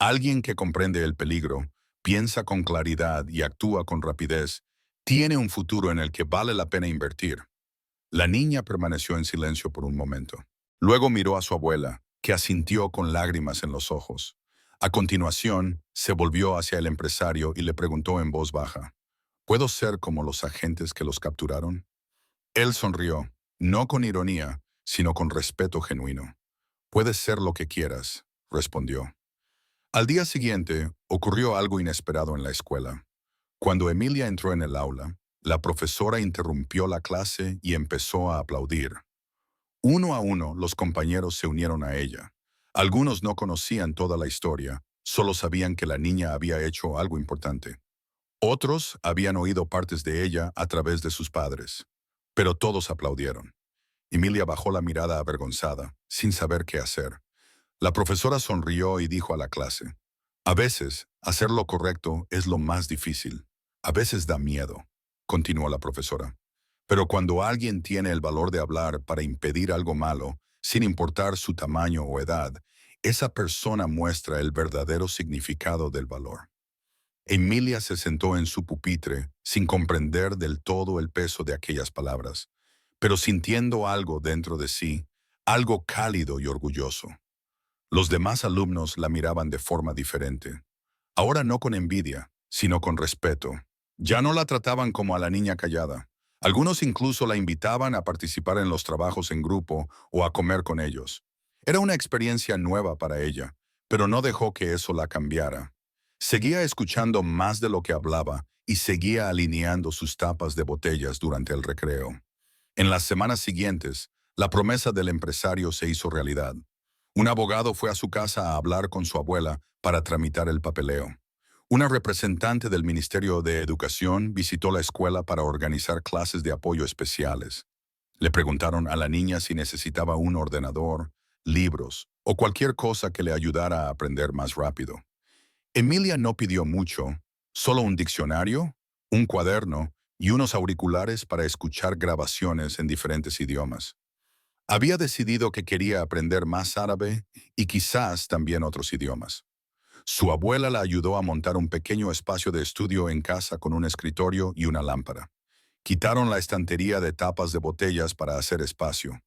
Alguien que comprende el peligro, piensa con claridad y actúa con rapidez, tiene un futuro en el que vale la pena invertir». La niña permaneció en silencio por un momento. Luego miró a su abuela, que asintió con lágrimas en los ojos. A continuación, se volvió hacia el empresario y le preguntó en voz baja, ¿puedo ser como los agentes que los capturaron? Él sonrió, no con ironía, sino con respeto genuino. Puedes ser lo que quieras, respondió. Al día siguiente, ocurrió algo inesperado en la escuela. Cuando Emilia entró en el aula, la profesora interrumpió la clase y empezó a aplaudir. Uno a uno, los compañeros se unieron a ella. Algunos no conocían toda la historia, solo sabían que la niña había hecho algo importante. Otros habían oído partes de ella a través de sus padres. Pero todos aplaudieron. Emilia bajó la mirada avergonzada, sin saber qué hacer. La profesora sonrió y dijo a la clase, a veces, hacer lo correcto es lo más difícil. A veces da miedo, continuó la profesora. Pero cuando alguien tiene el valor de hablar para impedir algo malo, sin importar su tamaño o edad, esa persona muestra el verdadero significado del valor. Emilia se sentó en su pupitre, sin comprender del todo el peso de aquellas palabras, pero sintiendo algo dentro de sí, algo cálido y orgulloso. Los demás alumnos la miraban de forma diferente. Ahora no con envidia, sino con respeto. Ya no la trataban como a la niña callada. Algunos incluso la invitaban a participar en los trabajos en grupo o a comer con ellos. Era una experiencia nueva para ella, pero no dejó que eso la cambiara. Seguía escuchando más de lo que hablaba y seguía alineando sus tapas de botellas durante el recreo. En las semanas siguientes, la promesa del empresario se hizo realidad. Un abogado fue a su casa a hablar con su abuela para tramitar el papeleo. Una representante del Ministerio de Educación visitó la escuela para organizar clases de apoyo especiales. Le preguntaron a la niña si necesitaba un ordenador, libros o cualquier cosa que le ayudara a aprender más rápido. Emilia no pidió mucho, solo un diccionario, un cuaderno y unos auriculares para escuchar grabaciones en diferentes idiomas. Había decidido que quería aprender más árabe y quizás también otros idiomas. Su abuela la ayudó a montar un pequeño espacio de estudio en casa con un escritorio y una lámpara. Quitaron la estantería de tapas de botellas para hacer espacio.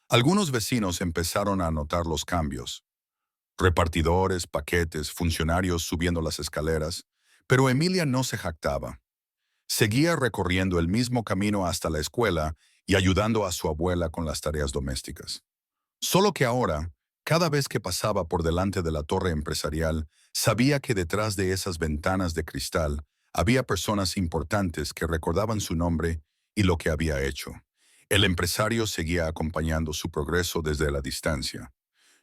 Algunos vecinos empezaron a notar los cambios. Repartidores, paquetes, funcionarios subiendo las escaleras, pero Emilia no se jactaba. Seguía recorriendo el mismo camino hasta la escuela y ayudando a su abuela con las tareas domésticas. Solo que ahora, cada vez que pasaba por delante de la torre empresarial, sabía que detrás de esas ventanas de cristal había personas importantes que recordaban su nombre y lo que había hecho. El empresario seguía acompañando su progreso desde la distancia.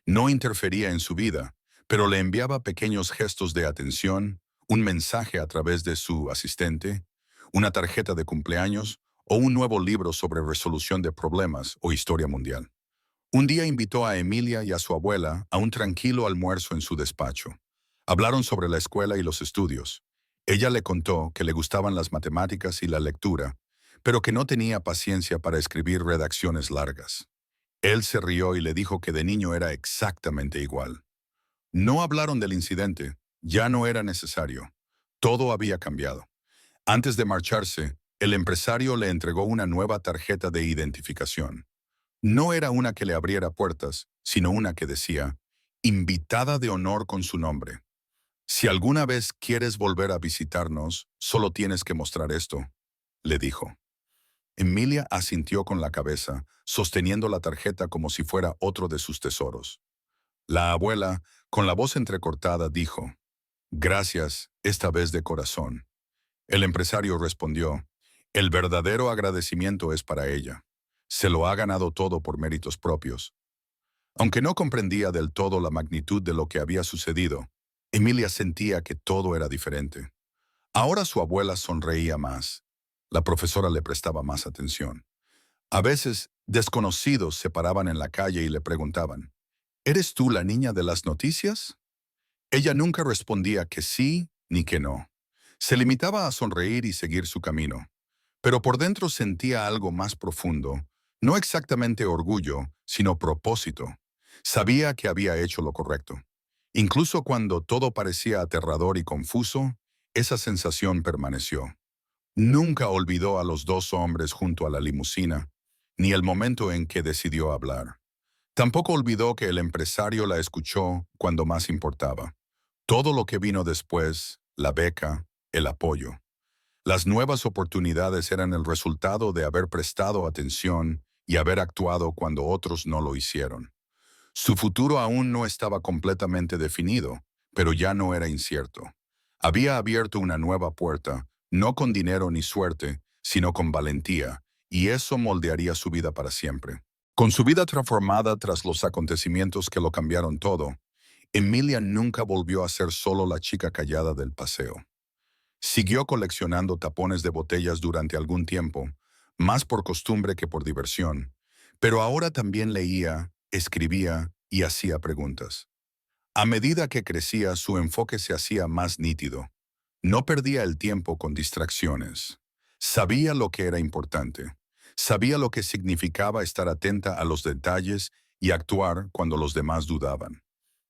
No interfería en su vida, pero le enviaba pequeños gestos de atención, un mensaje a través de su asistente, una tarjeta de cumpleaños o un nuevo libro sobre resolución de problemas o historia mundial. Un día invitó a Emilia y a su abuela a un tranquilo almuerzo en su despacho. Hablaron sobre la escuela y los estudios. Ella le contó que le gustaban las matemáticas y la lectura, pero que no tenía paciencia para escribir redacciones largas. Él se rió y le dijo que de niño era exactamente igual. No hablaron del incidente, ya no era necesario. Todo había cambiado. Antes de marcharse, el empresario le entregó una nueva tarjeta de identificación. No era una que le abriera puertas, sino una que decía, invitada de honor con su nombre. Si alguna vez quieres volver a visitarnos, solo tienes que mostrar esto, le dijo. Emilia asintió con la cabeza, sosteniendo la tarjeta como si fuera otro de sus tesoros. La abuela, con la voz entrecortada, dijo, gracias, esta vez de corazón. El empresario respondió, el verdadero agradecimiento es para ella. Se lo ha ganado todo por méritos propios. Aunque no comprendía del todo la magnitud de lo que había sucedido, Emilia sentía que todo era diferente. Ahora su abuela sonreía más. La profesora le prestaba más atención. A veces, desconocidos se paraban en la calle y le preguntaban, ¿eres tú la niña de las noticias? Ella nunca respondía que sí ni que no. Se limitaba a sonreír y seguir su camino. Pero por dentro sentía algo más profundo, no exactamente orgullo, sino propósito. Sabía que había hecho lo correcto. Incluso cuando todo parecía aterrador y confuso, esa sensación permaneció. Nunca olvidó a los dos hombres junto a la limusina, ni el momento en que decidió hablar. Tampoco olvidó que el empresario la escuchó cuando más importaba. Todo lo que vino después, la beca, el apoyo. Las nuevas oportunidades eran el resultado de haber prestado atención y haber actuado cuando otros no lo hicieron. Su futuro aún no estaba completamente definido, pero ya no era incierto. Había abierto una nueva puerta, no con dinero ni suerte, sino con valentía, y eso moldearía su vida para siempre. Con su vida transformada tras los acontecimientos que lo cambiaron todo, Emilia nunca volvió a ser solo la chica callada del paseo. Siguió coleccionando tapones de botellas durante algún tiempo, más por costumbre que por diversión, pero ahora también leía, escribía y hacía preguntas. A medida que crecía, su enfoque se hacía más nítido. No perdía el tiempo con distracciones. Sabía lo que era importante. Sabía lo que significaba estar atenta a los detalles y actuar cuando los demás dudaban.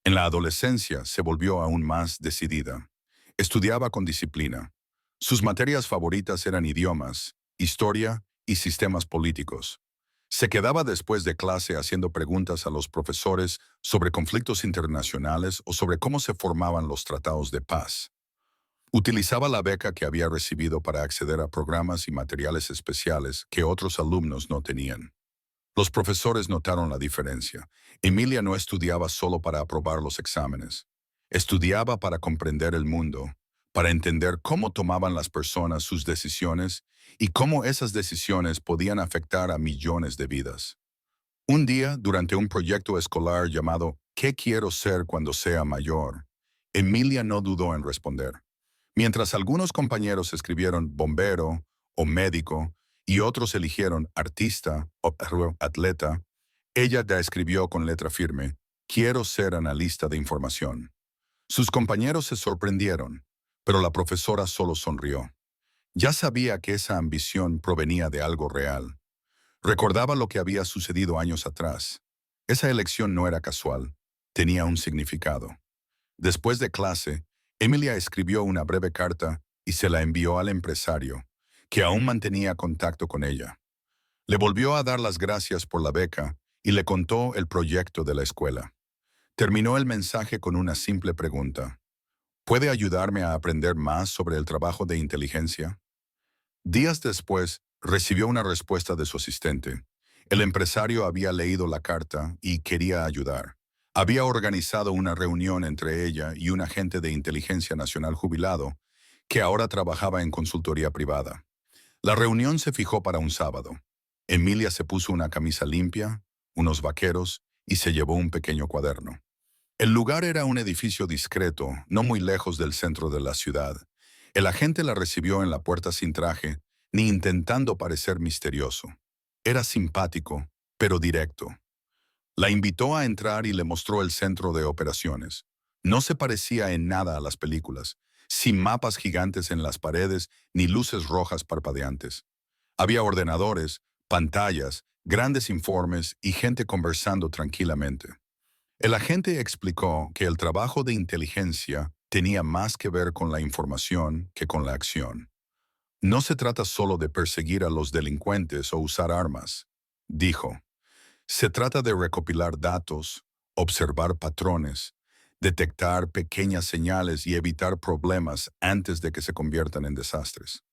En la adolescencia se volvió aún más decidida. Estudiaba con disciplina. Sus materias favoritas eran idiomas, historia y sistemas políticos. Se quedaba después de clase haciendo preguntas a los profesores sobre conflictos internacionales o sobre cómo se formaban los tratados de paz. Utilizaba la beca que había recibido para acceder a programas y materiales especiales que otros alumnos no tenían. Los profesores notaron la diferencia. Emilia no estudiaba solo para aprobar los exámenes. Estudiaba para comprender el mundo, para entender cómo tomaban las personas sus decisiones y cómo esas decisiones podían afectar a millones de vidas. Un día, durante un proyecto escolar llamado ¿Qué quiero ser cuando sea mayor?, Emilia no dudó en responder. Mientras algunos compañeros escribieron bombero o médico y otros eligieron artista o atleta, ella ya escribió con letra firme, quiero ser analista de información. Sus compañeros se sorprendieron, pero la profesora solo sonrió. Ya sabía que esa ambición provenía de algo real. Recordaba lo que había sucedido años atrás. Esa elección no era casual, tenía un significado. Después de clase, Emilia escribió una breve carta y se la envió al empresario, que aún mantenía contacto con ella. Le volvió a dar las gracias por la beca y le contó el proyecto de la escuela. Terminó el mensaje con una simple pregunta. ¿Puede ayudarme a aprender más sobre el trabajo de inteligencia? Días después, recibió una respuesta de su asistente. El empresario había leído la carta y quería ayudar. Había organizado una reunión entre ella y un agente de inteligencia nacional jubilado, que ahora trabajaba en consultoría privada. La reunión se fijó para un sábado. Emilia se puso una camisa limpia, unos vaqueros y se llevó un pequeño cuaderno. El lugar era un edificio discreto, no muy lejos del centro de la ciudad. El agente la recibió en la puerta sin traje, ni intentando parecer misterioso. Era simpático, pero directo. La invitó a entrar y le mostró el centro de operaciones. No se parecía en nada a las películas, sin mapas gigantes en las paredes ni luces rojas parpadeantes. Había ordenadores, pantallas, grandes informes y gente conversando tranquilamente. El agente explicó que el trabajo de inteligencia tenía más que ver con la información que con la acción. No se trata solo de perseguir a los delincuentes o usar armas, dijo. Se trata de recopilar datos, observar patrones, detectar pequeñas señales y evitar problemas antes de que se conviertan en desastres.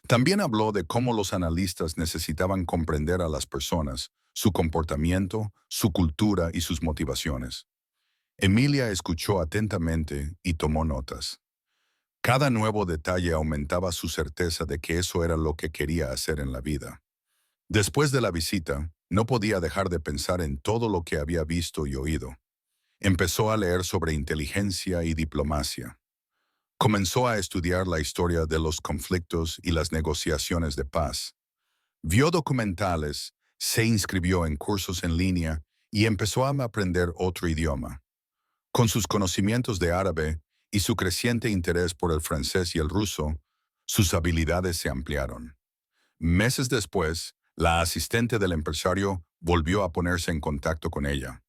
También habló de cómo los analistas necesitaban comprender a las personas, su comportamiento, su cultura y sus motivaciones. Emilia escuchó atentamente y tomó notas. Cada nuevo detalle aumentaba su certeza de que eso era lo que quería hacer en la vida. Después de la visita, no podía dejar de pensar en todo lo que había visto y oído. Empezó a leer sobre inteligencia y diplomacia. Comenzó a estudiar la historia de los conflictos y las negociaciones de paz. Vio documentales, se inscribió en cursos en línea y empezó a aprender otro idioma. Con sus conocimientos de árabe y su creciente interés por el francés y el ruso, sus habilidades se ampliaron. Meses después, la asistente del empresario volvió a ponerse en contacto con ella.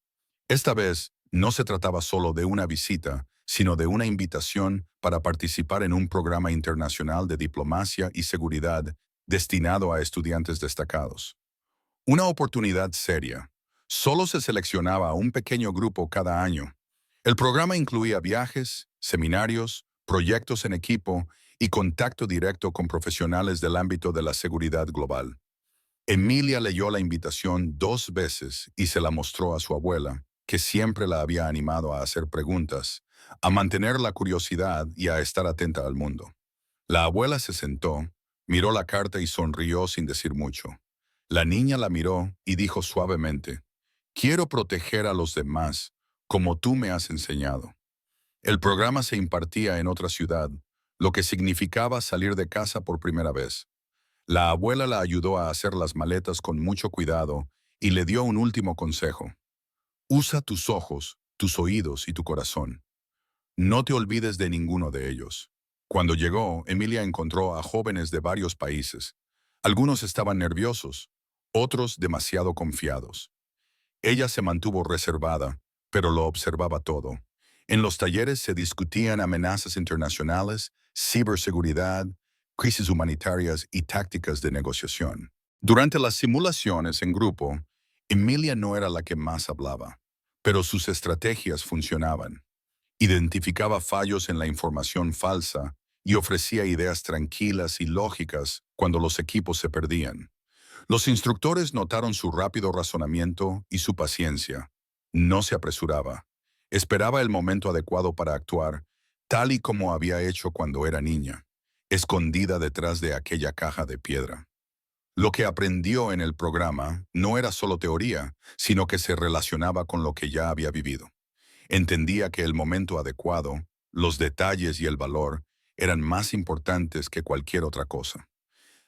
Esta vez, no se trataba solo de una visita, sino de una invitación para participar en un programa internacional de diplomacia y seguridad destinado a estudiantes destacados. Una oportunidad seria. Solo se seleccionaba a un pequeño grupo cada año. El programa incluía viajes, seminarios, proyectos en equipo y contacto directo con profesionales del ámbito de la seguridad global. Emilia leyó la invitación 2 veces y se la mostró a su abuela, que siempre la había animado a hacer preguntas, a mantener la curiosidad y a estar atenta al mundo. La abuela se sentó, miró la carta y sonrió sin decir mucho. La niña la miró y dijo suavemente: «Quiero proteger a los demás, como tú me has enseñado». El programa se impartía en otra ciudad, lo que significaba salir de casa por primera vez. La abuela la ayudó a hacer las maletas con mucho cuidado y le dio un último consejo. Usa tus ojos, tus oídos y tu corazón. No te olvides de ninguno de ellos. Cuando llegó, Emilia encontró a jóvenes de varios países. Algunos estaban nerviosos, otros demasiado confiados. Ella se mantuvo reservada, pero lo observaba todo. En los talleres se discutían amenazas internacionales, ciberseguridad, crisis humanitarias y tácticas de negociación. Durante las simulaciones en grupo, Emilia no era la que más hablaba, pero sus estrategias funcionaban. Identificaba fallos en la información falsa y ofrecía ideas tranquilas y lógicas cuando los equipos se perdían. Los instructores notaron su rápido razonamiento y su paciencia. No se apresuraba. Esperaba el momento adecuado para actuar, tal y como había hecho cuando era niña, escondida detrás de aquella caja de piedra. Lo que aprendió en el programa no era solo teoría, sino que se relacionaba con lo que ya había vivido. Entendía que el momento adecuado, los detalles y el valor eran más importantes que cualquier otra cosa.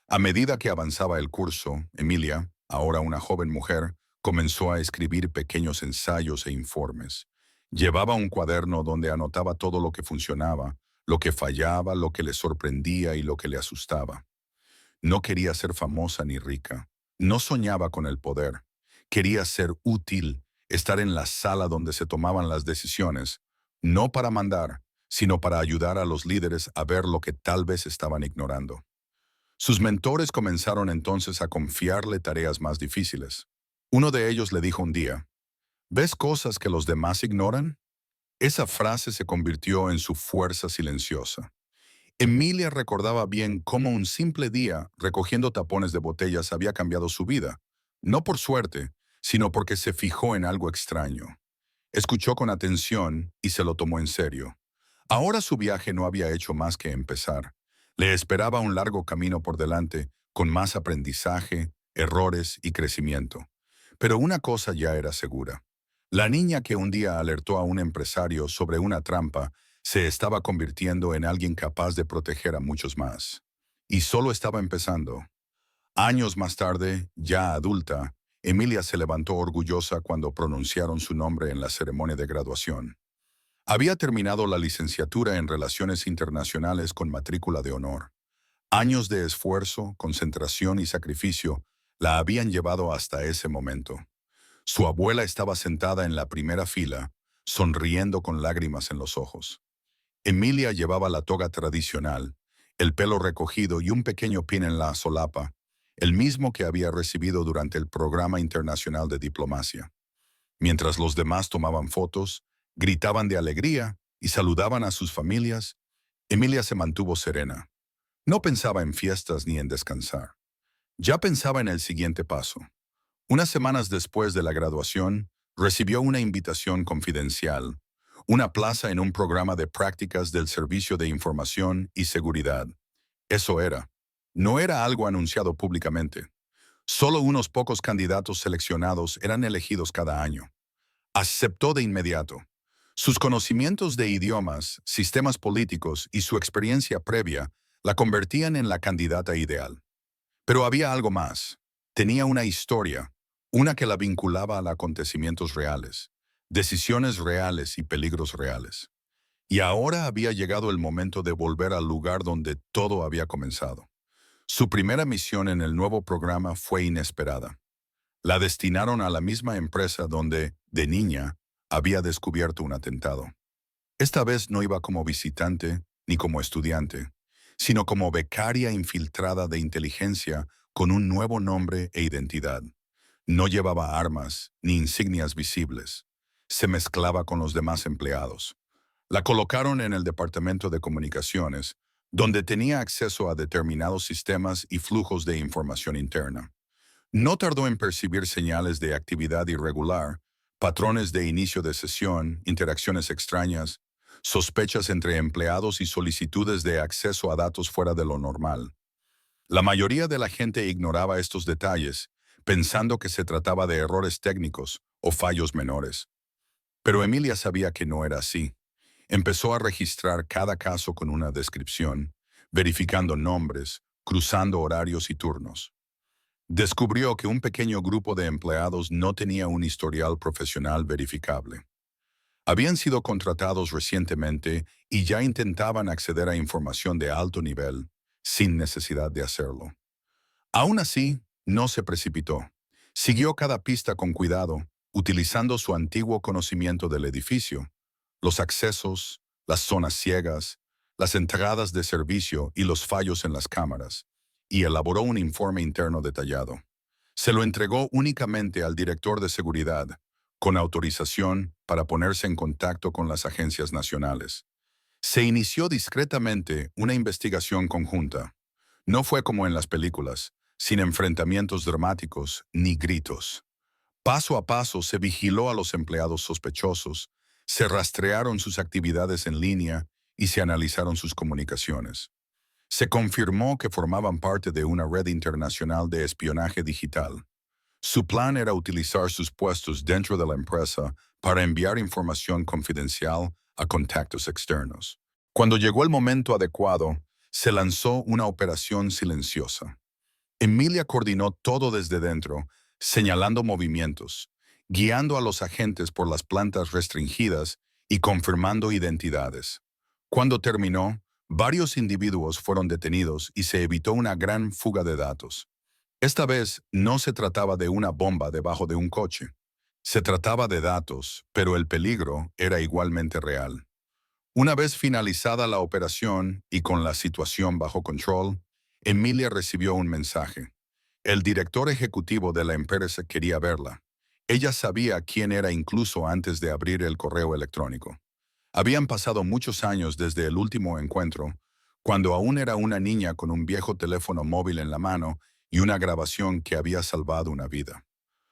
A medida que avanzaba el curso, Emilia, ahora una joven mujer, comenzó a escribir pequeños ensayos e informes. Llevaba un cuaderno donde anotaba todo lo que funcionaba, lo que fallaba, lo que le sorprendía y lo que le asustaba. No quería ser famosa ni rica. No soñaba con el poder. Quería ser útil, estar en la sala donde se tomaban las decisiones, no para mandar, sino para ayudar a los líderes a ver lo que tal vez estaban ignorando. Sus mentores comenzaron entonces a confiarle tareas más difíciles. Uno de ellos le dijo un día: «¿Ves cosas que los demás ignoran?». Esa frase se convirtió en su fuerza silenciosa. Emilia recordaba bien cómo un simple día recogiendo tapones de botellas había cambiado su vida, no por suerte, sino porque se fijó en algo extraño. Escuchó con atención y se lo tomó en serio. Ahora su viaje no había hecho más que empezar. Le esperaba un largo camino por delante, con más aprendizaje, errores y crecimiento. Pero una cosa ya era segura. La niña que un día alertó a un empresario sobre una trampa se estaba convirtiendo en alguien capaz de proteger a muchos más. Y solo estaba empezando. Años más tarde, ya adulta, Emilia se levantó orgullosa cuando pronunciaron su nombre en la ceremonia de graduación. Había terminado la licenciatura en Relaciones Internacionales con matrícula de honor. Años de esfuerzo, concentración y sacrificio la habían llevado hasta ese momento. Su abuela estaba sentada en la primera fila, sonriendo con lágrimas en los ojos. Emilia llevaba la toga tradicional, el pelo recogido y un pequeño pin en la solapa, el mismo que había recibido durante el programa internacional de diplomacia. Mientras los demás tomaban fotos, gritaban de alegría y saludaban a sus familias, Emilia se mantuvo serena. No pensaba en fiestas ni en descansar. Ya pensaba en el siguiente paso. Unas semanas después de la graduación, recibió una invitación confidencial, una plaza en un programa de prácticas del Servicio de Información y Seguridad. Eso era. No era algo anunciado públicamente. Solo unos pocos candidatos seleccionados eran elegidos cada año. Aceptó de inmediato. Sus conocimientos de idiomas, sistemas políticos y su experiencia previa la convertían en la candidata ideal. Pero había algo más. Tenía una historia, una que la vinculaba a acontecimientos reales, decisiones reales y peligros reales. Y ahora había llegado el momento de volver al lugar donde todo había comenzado. Su primera misión en el nuevo programa fue inesperada. La destinaron a la misma empresa donde, de niña, había descubierto un atentado. Esta vez no iba como visitante ni como estudiante, sino como becaria infiltrada de inteligencia con un nuevo nombre e identidad. No llevaba armas ni insignias visibles. Se mezclaba con los demás empleados. La colocaron en el departamento de comunicaciones, donde tenía acceso a determinados sistemas y flujos de información interna. No tardó en percibir señales de actividad irregular, patrones de inicio de sesión, interacciones extrañas, sospechas entre empleados y solicitudes de acceso a datos fuera de lo normal. La mayoría de la gente ignoraba estos detalles, pensando que se trataba de errores técnicos o fallos menores. Pero Emilia sabía que no era así. Empezó a registrar cada caso con una descripción, verificando nombres, cruzando horarios y turnos. Descubrió que un pequeño grupo de empleados no tenía un historial profesional verificable. Habían sido contratados recientemente y ya intentaban acceder a información de alto nivel, sin necesidad de hacerlo. Aún así, no se precipitó. Siguió cada pista con cuidado, utilizando su antiguo conocimiento del edificio, los accesos, las zonas ciegas, las entradas de servicio y los fallos en las cámaras, y elaboró un informe interno detallado. Se lo entregó únicamente al director de seguridad, con autorización para ponerse en contacto con las agencias nacionales. Se inició discretamente una investigación conjunta. No fue como en las películas, sin enfrentamientos dramáticos ni gritos. Paso a paso se vigiló a los empleados sospechosos, se rastrearon sus actividades en línea y se analizaron sus comunicaciones. Se confirmó que formaban parte de una red internacional de espionaje digital. Su plan era utilizar sus puestos dentro de la empresa para enviar información confidencial a contactos externos. Cuando llegó el momento adecuado, se lanzó una operación silenciosa. Emilia coordinó todo desde dentro, señalando movimientos, guiando a los agentes por las plantas restringidas y confirmando identidades. Cuando terminó, varios individuos fueron detenidos y se evitó una gran fuga de datos. Esta vez no se trataba de una bomba debajo de un coche. Se trataba de datos, pero el peligro era igualmente real. Una vez finalizada la operación y con la situación bajo control, Emilia recibió un mensaje. El director ejecutivo de la empresa quería verla. Ella sabía quién era incluso antes de abrir el correo electrónico. Habían pasado muchos años desde el último encuentro, cuando aún era una niña con un viejo teléfono móvil en la mano y una grabación que había salvado una vida.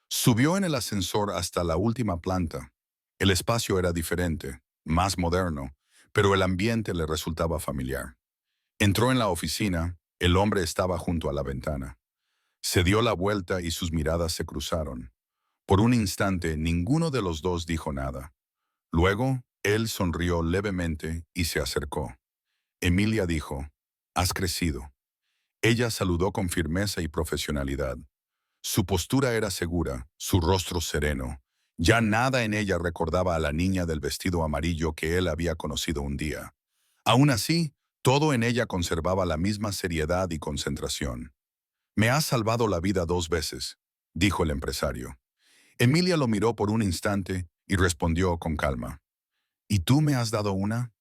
Subió en el ascensor hasta la última planta. El espacio era diferente, más moderno, pero el ambiente le resultaba familiar. Entró en la oficina, el hombre estaba junto a la ventana. Se dio la vuelta y sus miradas se cruzaron. Por un instante, ninguno de los dos dijo nada. Luego, él sonrió levemente y se acercó. Emilia dijo, «Has crecido». Ella saludó con firmeza y profesionalidad. Su postura era segura, su rostro sereno. Ya nada en ella recordaba a la niña del vestido amarillo que él había conocido un día. Aún así, todo en ella conservaba la misma seriedad y concentración. «Me has salvado la vida 2 veces», dijo el empresario. Emilia lo miró por un instante y respondió con calma. «¿Y tú me has dado una?».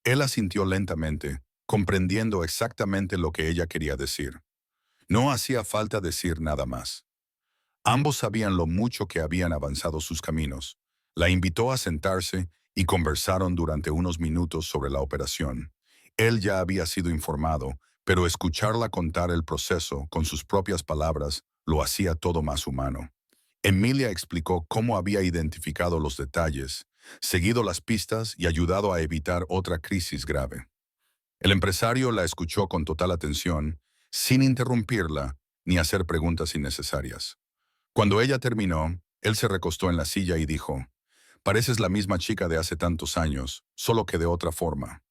Él asintió lentamente, comprendiendo exactamente lo que ella quería decir. No hacía falta decir nada más. Ambos sabían lo mucho que habían avanzado sus caminos. La invitó a sentarse y conversaron durante unos minutos sobre la operación. Él ya había sido informado, pero escucharla contar el proceso con sus propias palabras lo hacía todo más humano. Emilia explicó cómo había identificado los detalles, seguido las pistas y ayudado a evitar otra crisis grave. El empresario la escuchó con total atención, sin interrumpirla ni hacer preguntas innecesarias. Cuando ella terminó, él se recostó en la silla y dijo, «Pareces la misma chica de hace tantos años, solo que de otra forma».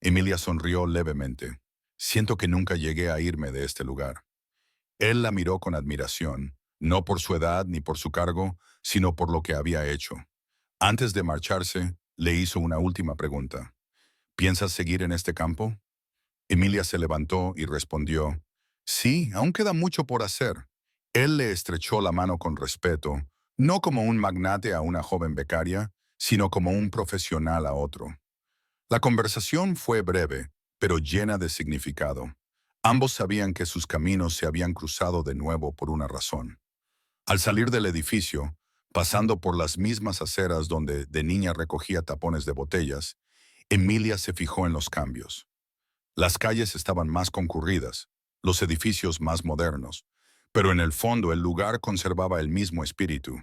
Emilia sonrió levemente. «Siento que nunca llegué a irme de este lugar». Él la miró con admiración, no por su edad ni por su cargo, sino por lo que había hecho. Antes de marcharse, le hizo una última pregunta. «¿Piensas seguir en este campo?». Emilia se levantó y respondió, «Sí, aún queda mucho por hacer». Él le estrechó la mano con respeto, no como un magnate a una joven becaria, sino como un profesional a otro. La conversación fue breve, pero llena de significado. Ambos sabían que sus caminos se habían cruzado de nuevo por una razón. Al salir del edificio, pasando por las mismas aceras donde de niña recogía tapones de botellas, Emilia se fijó en los cambios. Las calles estaban más concurridas, los edificios más modernos, pero en el fondo el lugar conservaba el mismo espíritu.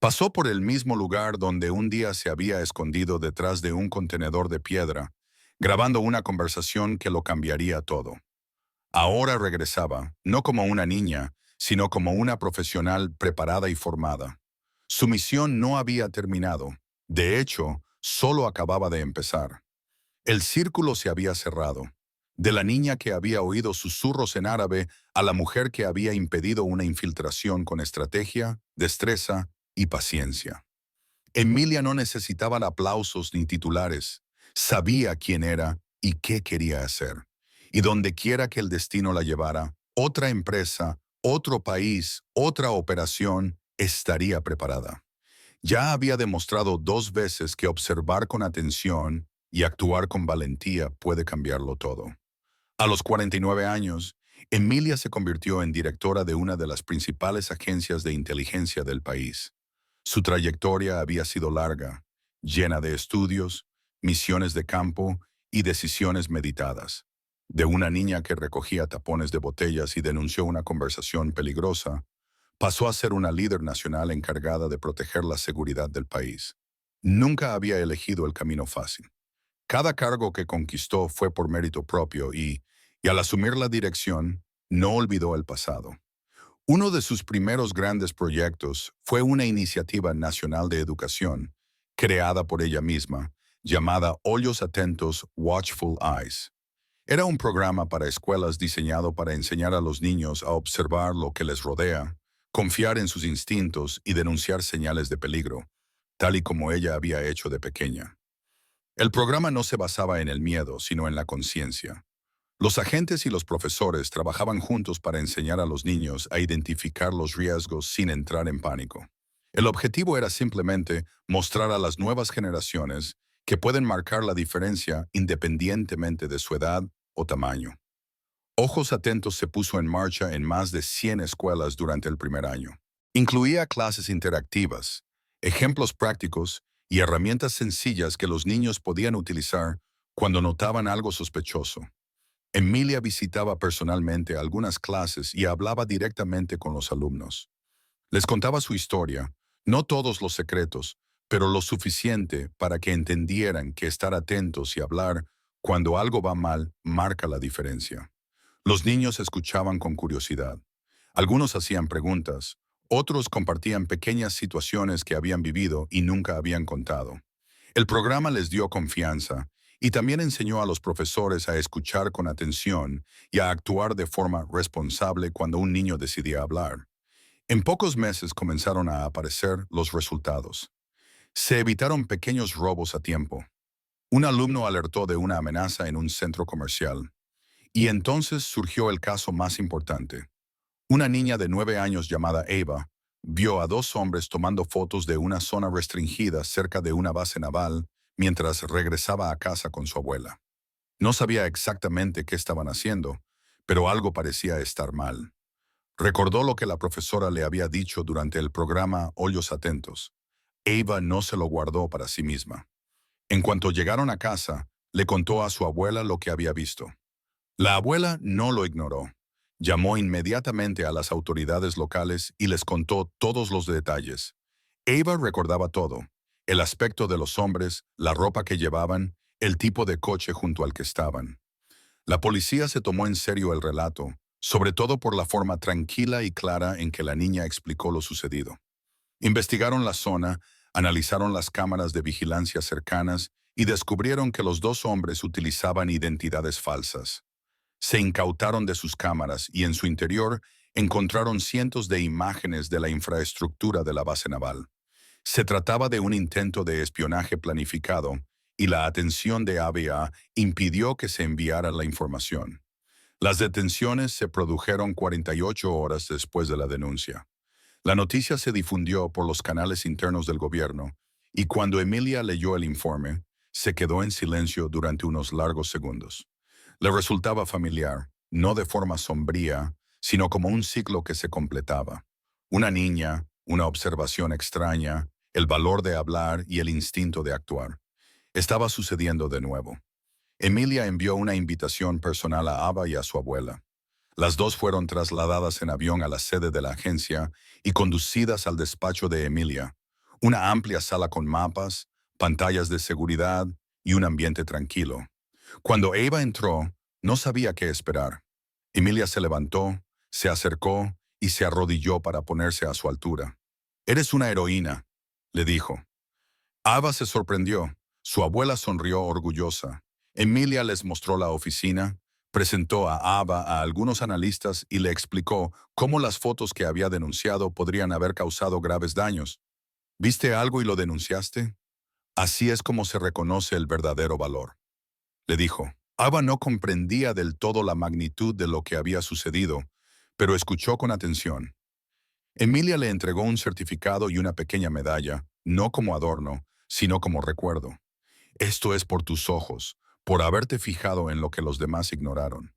Pasó por el mismo lugar donde un día se había escondido detrás de un contenedor de piedra, grabando una conversación que lo cambiaría todo. Ahora regresaba, no como una niña, sino como una profesional preparada y formada. Su misión no había terminado. De hecho, solo acababa de empezar. El círculo se había cerrado. De la niña que había oído susurros en árabe a la mujer que había impedido una infiltración con estrategia, destreza y paciencia. Emilia no necesitaba aplausos ni titulares. Sabía quién era y qué quería hacer. Y donde quiera que el destino la llevara, otra empresa, otro país, otra operación, estaría preparada. Ya había demostrado 2 veces que observar con atención y actuar con valentía puede cambiarlo todo. A los 49 años, Emilia se convirtió en directora de una de las principales agencias de inteligencia del país. Su trayectoria había sido larga, llena de estudios, misiones de campo y decisiones meditadas. De una niña que recogía tapones de botellas y denunció una conversación peligrosa, pasó a ser una líder nacional encargada de proteger la seguridad del país. Nunca había elegido el camino fácil. Cada cargo que conquistó fue por mérito propio y al asumir la dirección, no olvidó el pasado. Uno de sus primeros grandes proyectos fue una iniciativa nacional de educación, creada por ella misma, llamada Ojos Atentos, Watchful Eyes. Era un programa para escuelas diseñado para enseñar a los niños a observar lo que les rodea, confiar en sus instintos y denunciar señales de peligro, tal y como ella había hecho de pequeña. El programa no se basaba en el miedo, sino en la conciencia. Los agentes y los profesores trabajaban juntos para enseñar a los niños a identificar los riesgos sin entrar en pánico. El objetivo era simplemente mostrar a las nuevas generaciones que pueden marcar la diferencia independientemente de su edad o tamaño. Ojos Atentos se puso en marcha en más de 100 escuelas durante el primer año. Incluía clases interactivas, ejemplos prácticos y herramientas sencillas que los niños podían utilizar cuando notaban algo sospechoso. Emilia visitaba personalmente algunas clases y hablaba directamente con los alumnos. Les contaba su historia, no todos los secretos, pero lo suficiente para que entendieran que estar atentos y hablar cuando algo va mal marca la diferencia. Los niños escuchaban con curiosidad. Algunos hacían preguntas, otros compartían pequeñas situaciones que habían vivido y nunca habían contado. El programa les dio confianza y también enseñó a los profesores a escuchar con atención y a actuar de forma responsable cuando un niño decidía hablar. En pocos meses comenzaron a aparecer los resultados. Se evitaron pequeños robos a tiempo. Un alumno alertó de una amenaza en un centro comercial. Y entonces surgió el caso más importante. Una niña de 9 años llamada Eva vio a 2 hombres tomando fotos de una zona restringida cerca de una base naval mientras regresaba a casa con su abuela. No sabía exactamente qué estaban haciendo, pero algo parecía estar mal. Recordó lo que la profesora le había dicho durante el programa Ojos Atentos. Eva no se lo guardó para sí misma. En cuanto llegaron a casa, le contó a su abuela lo que había visto. La abuela no lo ignoró. Llamó inmediatamente a las autoridades locales y les contó todos los detalles. Eva recordaba todo: el aspecto de los hombres, la ropa que llevaban, el tipo de coche junto al que estaban. La policía se tomó en serio el relato, sobre todo por la forma tranquila y clara en que la niña explicó lo sucedido. Investigaron la zona, analizaron las cámaras de vigilancia cercanas y descubrieron que los 2 hombres utilizaban identidades falsas. Se incautaron de sus cámaras y en su interior encontraron cientos de imágenes de la infraestructura de la base naval. Se trataba de un intento de espionaje planificado y la atención de ABA impidió que se enviara la información. Las detenciones se produjeron 48 horas después de la denuncia. La noticia se difundió por los canales internos del gobierno y cuando Emilia leyó el informe, se quedó en silencio durante unos largos segundos. Le resultaba familiar, no de forma sombría, sino como un ciclo que se completaba. Una niña, una observación extraña, el valor de hablar y el instinto de actuar. Estaba sucediendo de nuevo. Emilia envió una invitación personal a Ava y a su abuela. Las dos fueron trasladadas en avión a la sede de la agencia y conducidas al despacho de Emilia, una amplia sala con mapas, pantallas de seguridad y un ambiente tranquilo. Cuando Eva entró, no sabía qué esperar. Emilia se levantó, se acercó y se arrodilló para ponerse a su altura. «Eres una heroína», le dijo. Ava se sorprendió. Su abuela sonrió orgullosa. Emilia les mostró la oficina, presentó a Ava a algunos analistas y le explicó cómo las fotos que había denunciado podrían haber causado graves daños. «¿Viste algo y lo denunciaste? Así es como se reconoce el verdadero valor», le dijo. Ava no comprendía del todo la magnitud de lo que había sucedido, pero escuchó con atención. Emilia le entregó un certificado y una pequeña medalla, no como adorno, sino como recuerdo. «Esto es por tus ojos, por haberte fijado en lo que los demás ignoraron».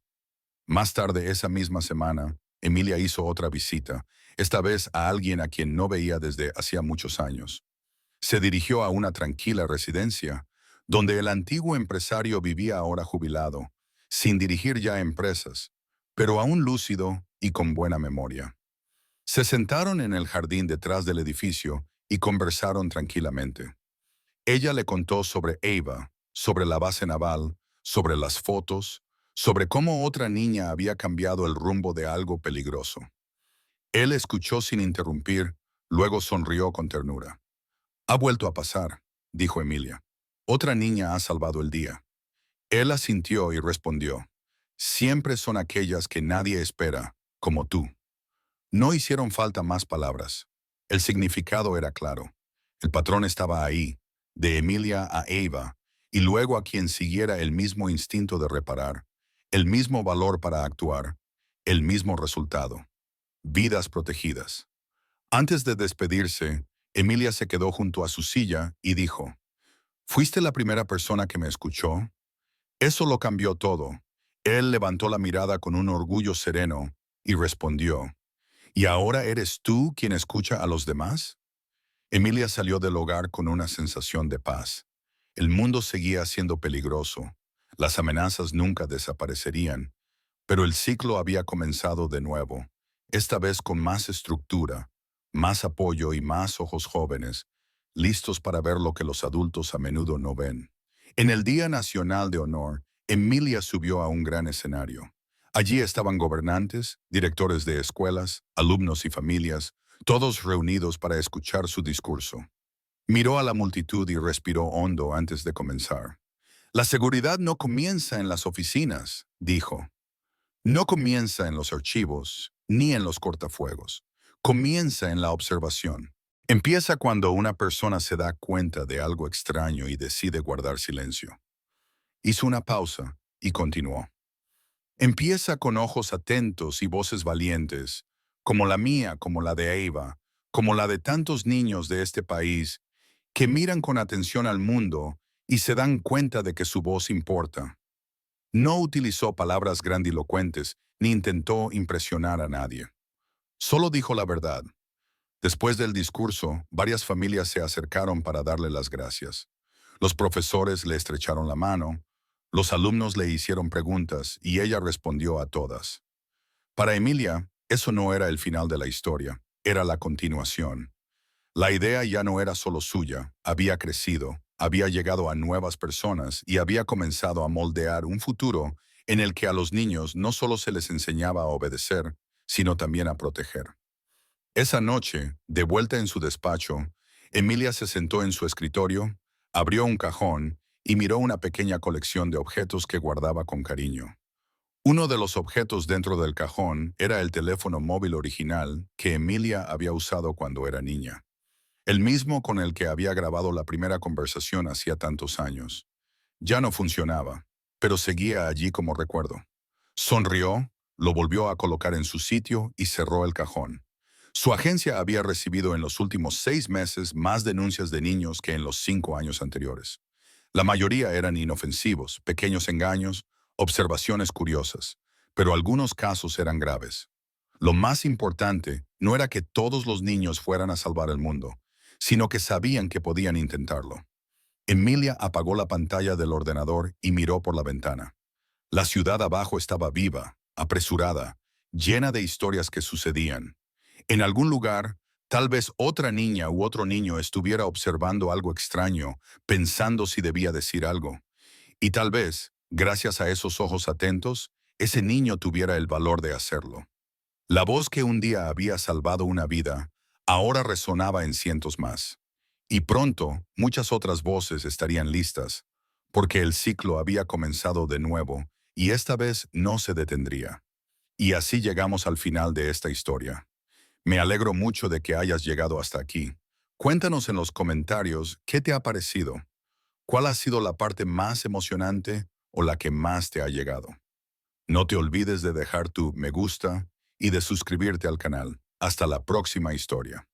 Más tarde esa misma semana, Emilia hizo otra visita, esta vez a alguien a quien no veía desde hacía muchos años. Se dirigió a una tranquila residencia, donde el antiguo empresario vivía ahora jubilado, sin dirigir ya empresas, pero aún lúcido y con buena memoria. Se sentaron en el jardín detrás del edificio y conversaron tranquilamente. Ella le contó sobre Eva, sobre la base naval, sobre las fotos, sobre cómo otra niña había cambiado el rumbo de algo peligroso. Él escuchó sin interrumpir, luego sonrió con ternura. «Ha vuelto a pasar», dijo Emilia. «Otra niña ha salvado el día». Él asintió y respondió: «Siempre son aquellas que nadie espera, como tú». No hicieron falta más palabras. El significado era claro. El patrón estaba ahí, de Emilia a Eva, y luego a quien siguiera el mismo instinto de reparar, el mismo valor para actuar, el mismo resultado. Vidas protegidas. Antes de despedirse, Emilia se quedó junto a su silla y dijo: «¿Fuiste la primera persona que me escuchó?» Eso lo cambió todo. Él levantó la mirada con un orgullo sereno y respondió: «¿Y ahora eres tú quien escucha a los demás?» Emilia salió del hogar con una sensación de paz. El mundo seguía siendo peligroso. Las amenazas nunca desaparecerían, pero el ciclo había comenzado de nuevo, esta vez con más estructura, más apoyo y más ojos jóvenes, listos para ver lo que los adultos a menudo no ven. En el Día Nacional de Honor, Emilia subió a un gran escenario. Allí estaban gobernantes, directores de escuelas, alumnos y familias, todos reunidos para escuchar su discurso. Miró a la multitud y respiró hondo antes de comenzar. «La seguridad no comienza en las oficinas», dijo. «No comienza en los archivos, ni en los cortafuegos. Comienza en la observación. Empieza cuando una persona se da cuenta de algo extraño y decide guardar silencio». Hizo una pausa y continuó. «Empieza con ojos atentos y voces valientes, como la mía, como la de Eva, como la de tantos niños de este país, que miran con atención al mundo y se dan cuenta de que su voz importa». No utilizó palabras grandilocuentes ni intentó impresionar a nadie. Solo dijo la verdad. Después del discurso, varias familias se acercaron para darle las gracias. Los profesores le estrecharon la mano, los alumnos le hicieron preguntas y ella respondió a todas. Para Emilia, eso no era el final de la historia, era la continuación. La idea ya no era solo suya, había crecido, había llegado a nuevas personas y había comenzado a moldear un futuro en el que a los niños no solo se les enseñaba a obedecer, sino también a proteger. Esa noche, de vuelta en su despacho, Emilia se sentó en su escritorio, abrió un cajón y miró una pequeña colección de objetos que guardaba con cariño. Uno de los objetos dentro del cajón era el teléfono móvil original que Emilia había usado cuando era niña. El mismo con el que había grabado la primera conversación hacía tantos años. Ya no funcionaba, pero seguía allí como recuerdo. Sonrió, lo volvió a colocar en su sitio y cerró el cajón. Su agencia había recibido en los últimos 6 meses más denuncias de niños que en los 5 años anteriores. La mayoría eran inofensivos, pequeños engaños, observaciones curiosas, pero algunos casos eran graves. Lo más importante no era que todos los niños fueran a salvar el mundo, sino que sabían que podían intentarlo. Emilia apagó la pantalla del ordenador y miró por la ventana. La ciudad abajo estaba viva, apresurada, llena de historias que sucedían. En algún lugar, tal vez otra niña u otro niño estuviera observando algo extraño, pensando si debía decir algo. Y tal vez, gracias a esos ojos atentos, ese niño tuviera el valor de hacerlo. La voz que un día había salvado una vida, ahora resonaba en cientos más. Y pronto, muchas otras voces estarían listas, porque el ciclo había comenzado de nuevo, y esta vez no se detendría. Y así llegamos al final de esta historia. Me alegro mucho de que hayas llegado hasta aquí. Cuéntanos en los comentarios qué te ha parecido. ¿Cuál ha sido la parte más emocionante o la que más te ha llegado? No te olvides de dejar tu me gusta y de suscribirte al canal. Hasta la próxima historia.